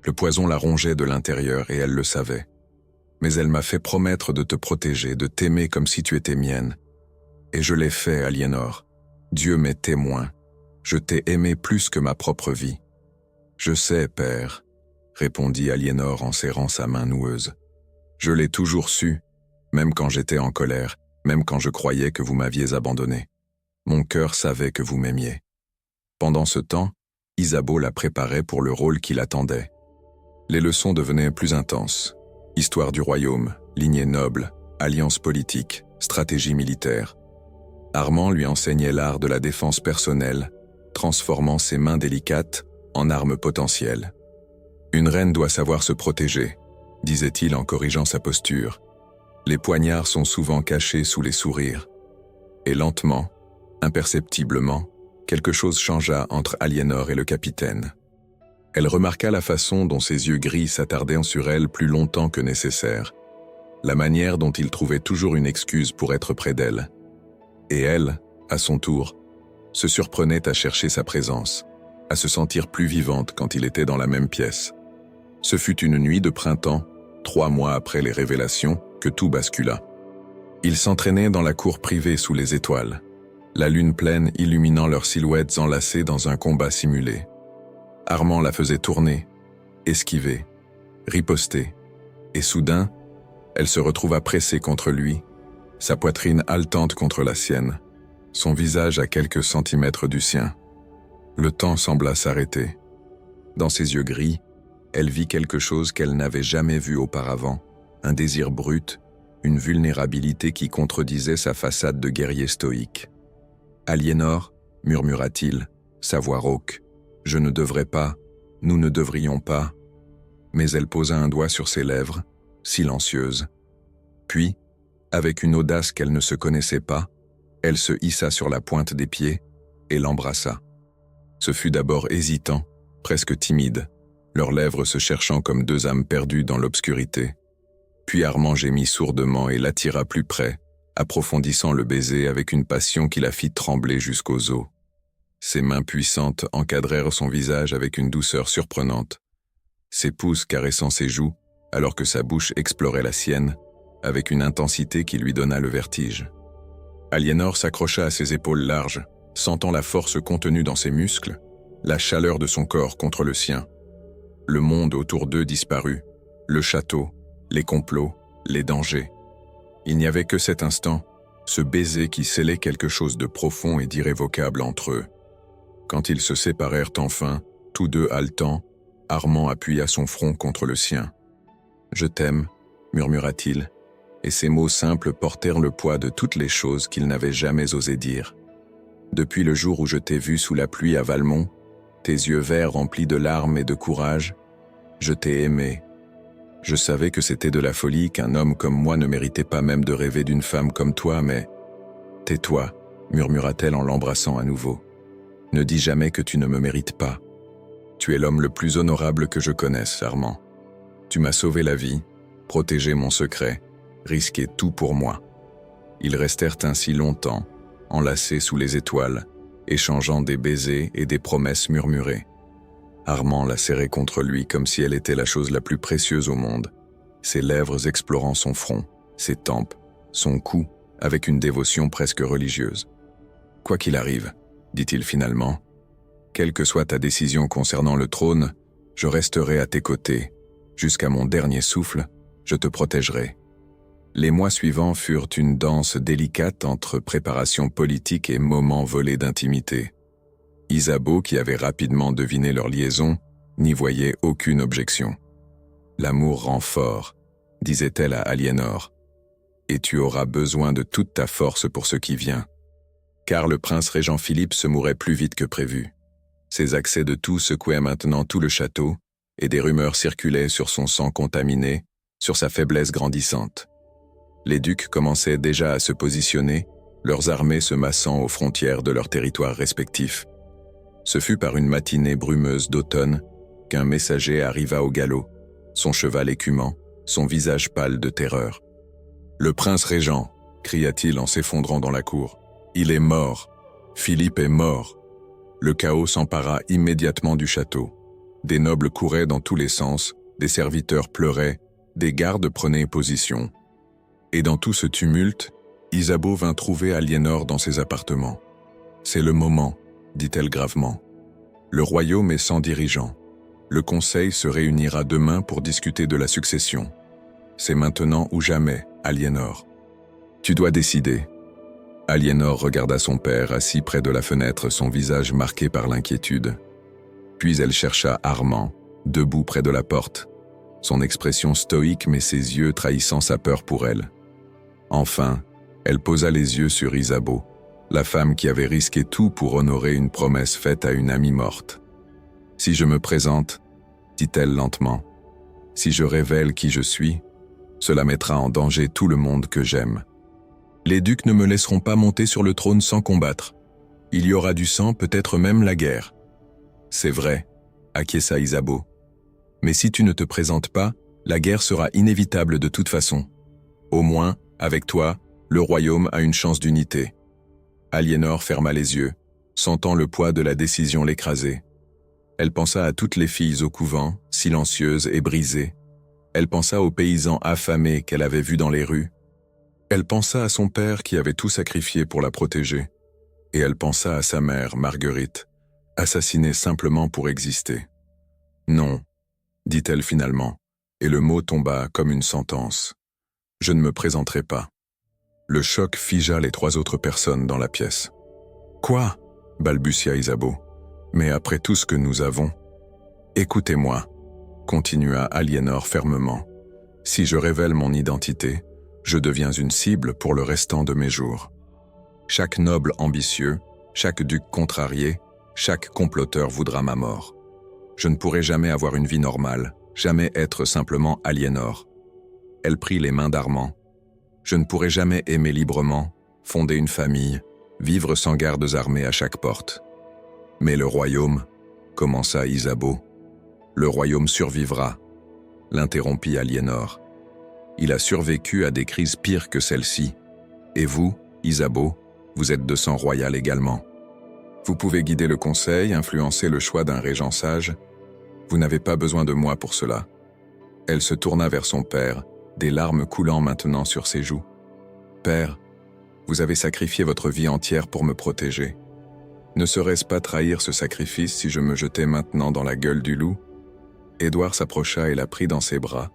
Le poison la rongeait de l'intérieur et elle le savait. « Mais elle m'a fait promettre de te protéger, de t'aimer comme si tu étais mienne. Et je l'ai fait, Aliénor. Dieu m'est témoin. Je t'ai aimé plus que ma propre vie. »« Je sais, père, » répondit Aliénor en serrant sa main noueuse. « Je l'ai toujours su, même quand j'étais en colère, même quand je croyais que vous m'aviez abandonné. Mon cœur savait que vous m'aimiez. » Pendant ce temps, Isabeau la préparait pour le rôle qui l'attendait. Les leçons devenaient plus intenses. Histoire du royaume, lignée noble, alliance politique, stratégie militaire. Armand lui enseignait l'art de la défense personnelle, transformant ses mains délicates en armes potentielles. « Une reine doit savoir se protéger », disait-il en corrigeant sa posture. « Les poignards sont souvent cachés sous les sourires. » Et lentement, imperceptiblement, quelque chose changea entre Aliénor et le capitaine. Elle remarqua la façon dont ses yeux gris s'attardaient sur elle plus longtemps que nécessaire, la manière dont il trouvait toujours une excuse pour être près d'elle. Et elle, à son tour, se surprenait à chercher sa présence, à se sentir plus vivante quand il était dans la même pièce. Ce fut une nuit de printemps, 3 mois après les révélations, que tout bascula. Ils s'entraînaient dans la cour privée sous les étoiles, la lune pleine illuminant leurs silhouettes enlacées dans un combat simulé. Armand la faisait tourner, esquiver, riposter, et soudain, elle se retrouva pressée contre lui, sa poitrine haletante contre la sienne, son visage à quelques centimètres du sien. Le temps sembla s'arrêter. Dans ses yeux gris, elle vit quelque chose qu'elle n'avait jamais vu auparavant, un désir brut, une vulnérabilité qui contredisait sa façade de guerrier stoïque. « Aliénor, murmura-t-il, sa voix rauque, je ne devrais pas, nous ne devrions pas. » Mais elle posa un doigt sur ses lèvres, silencieuse. Puis, avec une audace qu'elle ne se connaissait pas, elle se hissa sur la pointe des pieds et l'embrassa. Ce fut d'abord hésitant, presque timide, leurs lèvres se cherchant comme deux âmes perdues dans l'obscurité. Puis Armand gémit sourdement et l'attira plus près, approfondissant le baiser avec une passion qui la fit trembler jusqu'aux os. Ses mains puissantes encadrèrent son visage avec une douceur surprenante, ses pouces caressant ses joues, alors que sa bouche explorait la sienne, avec une intensité qui lui donna le vertige. Aliénor s'accrocha à ses épaules larges, sentant la force contenue dans ses muscles, la chaleur de son corps contre le sien. Le monde autour d'eux disparut, le château, les complots, les dangers. Il n'y avait que cet instant, ce baiser qui scellait quelque chose de profond et d'irrévocable entre eux. Quand ils se séparèrent enfin, tous deux haletants, Armand appuya son front contre le sien. « Je t'aime », murmura-t-il, et ces mots simples portèrent le poids de toutes les choses qu'il n'avait jamais osé dire. « Depuis le jour où je t'ai vu sous la pluie à Valmont, tes yeux verts remplis de larmes et de courage, je t'ai aimé. Je savais que c'était de la folie, qu'un homme comme moi ne méritait pas même de rêver d'une femme comme toi, mais... Tais-toi, murmura-t-elle en l'embrassant à nouveau. Ne dis jamais que tu ne me mérites pas. Tu es l'homme le plus honorable que je connaisse, Armand. Tu m'as sauvé la vie, protégé mon secret, risqué tout pour moi. » Ils restèrent ainsi longtemps, enlacés sous les étoiles, échangeant des baisers et des promesses murmurées. Armand la serrait contre lui comme si elle était la chose la plus précieuse au monde, ses lèvres explorant son front, ses tempes, son cou, avec une dévotion presque religieuse. « Quoi qu'il arrive, dit-il finalement, quelle que soit ta décision concernant le trône, je resterai à tes côtés. Jusqu'à mon dernier souffle, je te protégerai. » Les mois suivants furent une danse délicate entre préparation politique et moments volés d'intimité. Isabeau, qui avait rapidement deviné leur liaison, n'y voyait aucune objection. « L'amour rend fort, » disait-elle à Aliénor, « et tu auras besoin de toute ta force pour ce qui vient. » Car le prince régent Philippe se mourait plus vite que prévu. Ses accès de toux secouaient maintenant tout le château, et des rumeurs circulaient sur son sang contaminé, sur sa faiblesse grandissante. Les ducs commençaient déjà à se positionner, leurs armées se massant aux frontières de leurs territoires respectifs. Ce fut par une matinée brumeuse d'automne qu'un messager arriva au galop, son cheval écumant, son visage pâle de terreur. « Le prince régent !» cria-t-il en s'effondrant dans la cour. « Il est mort. Philippe est mort. » Le chaos s'empara immédiatement du château. Des nobles couraient dans tous les sens, des serviteurs pleuraient, des gardes prenaient position. Et dans tout ce tumulte, Isabeau vint trouver Aliénor dans ses appartements. « C'est le moment, » dit-elle gravement. « Le royaume est sans dirigeant. Le conseil se réunira demain pour discuter de la succession. C'est maintenant ou jamais, Aliénor. Tu dois décider. » Aliénor regarda son père assis près de la fenêtre, son visage marqué par l'inquiétude. Puis elle chercha Armand, debout près de la porte, son expression stoïque mais ses yeux trahissant sa peur pour elle. Enfin, elle posa les yeux sur Isabeau, la femme qui avait risqué tout pour honorer une promesse faite à une amie morte. « Si je me présente, dit-elle lentement, si je révèle qui je suis, cela mettra en danger tout le monde que j'aime. Les ducs ne me laisseront pas monter sur le trône sans combattre. Il y aura du sang, peut-être même la guerre. » « C'est vrai, » acquiesça Isabeau. « Mais si tu ne te présentes pas, la guerre sera inévitable de toute façon. Au moins, avec toi, le royaume a une chance d'unité. » Aliénor ferma les yeux, sentant le poids de la décision l'écraser. Elle pensa à toutes les filles au couvent, silencieuses et brisées. Elle pensa aux paysans affamés qu'elle avait vus dans les rues. Elle pensa à son père qui avait tout sacrifié pour la protéger, et elle pensa à sa mère, Marguerite, assassinée simplement pour exister. Non, dit-elle finalement, et le mot tomba comme une sentence. Je ne me présenterai pas. Le choc figea les 3 autres personnes dans la pièce. Quoi? Balbutia Isabeau. Mais après tout ce que nous avons... Écoutez-moi, continua Aliénor fermement. Si je révèle mon identité, je deviens une cible pour le restant de mes jours. Chaque noble ambitieux, chaque duc contrarié, chaque comploteur voudra ma mort. Je ne pourrai jamais avoir une vie normale, jamais être simplement Aliénor. Elle prit les mains d'Armand. Je ne pourrai jamais aimer librement, fonder une famille, vivre sans gardes armés à chaque porte. Mais le royaume, commença Isabeau. Le royaume survivra, l'interrompit Aliénor. Il a survécu à des crises pires que celle-ci. Et vous, Isabeau, vous êtes de sang royal également. Vous pouvez guider le conseil, influencer le choix d'un régent sage. Vous n'avez pas besoin de moi pour cela. Elle se tourna vers son père, des larmes coulant maintenant sur ses joues. Père, vous avez sacrifié votre vie entière pour me protéger. Ne serait-ce pas trahir ce sacrifice si je me jetais maintenant dans la gueule du loup? Édouard s'approcha et la prit dans ses bras,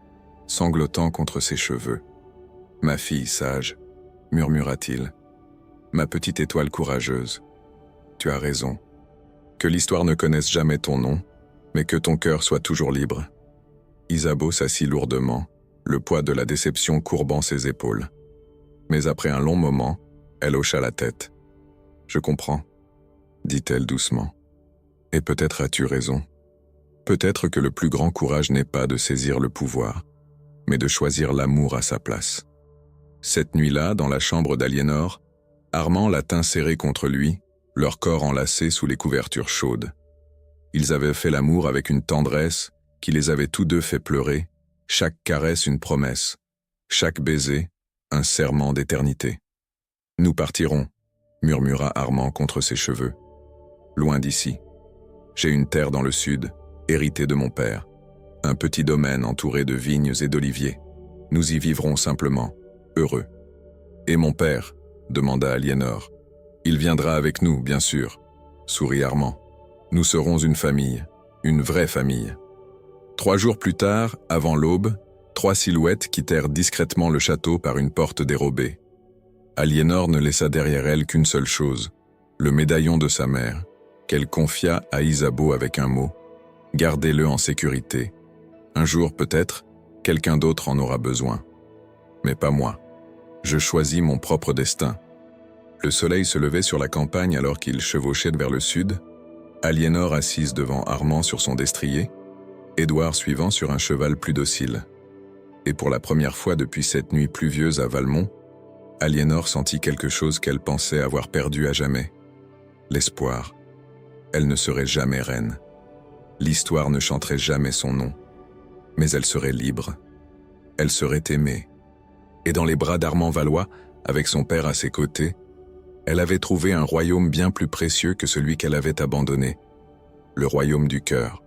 sanglotant contre ses cheveux. « Ma fille sage, » murmura-t-il. « Ma petite étoile courageuse. Tu as raison. Que l'histoire ne connaisse jamais ton nom, mais que ton cœur soit toujours libre. » Isabeau s'assit lourdement, le poids de la déception courbant ses épaules. Mais après un long moment, elle hocha la tête. « Je comprends, » dit-elle doucement. « Et peut-être as-tu raison. Peut-être que le plus grand courage n'est pas de saisir le pouvoir, mais de choisir l'amour à sa place. » Cette nuit-là, dans la chambre d'Aliénor, Armand la tint serrée contre lui, leurs corps enlacés sous les couvertures chaudes. Ils avaient fait l'amour avec une tendresse qui les avait tous deux fait pleurer, chaque caresse une promesse, chaque baiser un serment d'éternité. « Nous partirons, » murmura Armand contre ses cheveux. « Loin d'ici. J'ai une terre dans le sud, héritée de mon père, un petit domaine entouré de vignes et d'oliviers. Nous y vivrons simplement, heureux. »« Et mon père ?» demanda Aliénor. « Il viendra avec nous, bien sûr, » sourit Armand. « Nous serons une famille, une vraie famille. » 3 jours plus tard, avant l'aube, 3 silhouettes quittèrent discrètement le château par une porte dérobée. Aliénor ne laissa derrière elle qu'une seule chose, le médaillon de sa mère, qu'elle confia à Isabeau avec un mot. « Gardez-le en sécurité. Un jour, peut-être, quelqu'un d'autre en aura besoin. Mais pas moi. Je choisis mon propre destin. » Le soleil se levait sur la campagne alors qu'ils chevauchaient vers le sud, Aliénor assise devant Armand sur son destrier, Édouard suivant sur un cheval plus docile. Et pour la première fois depuis cette nuit pluvieuse à Valmont, Aliénor sentit quelque chose qu'elle pensait avoir perdu à jamais. L'espoir. Elle ne serait jamais reine. L'histoire ne chanterait jamais son nom. Mais elle serait libre. Elle serait aimée. Et dans les bras d'Armand Valois, avec son père à ses côtés, elle avait trouvé un royaume bien plus précieux que celui qu'elle avait abandonné, le royaume du cœur.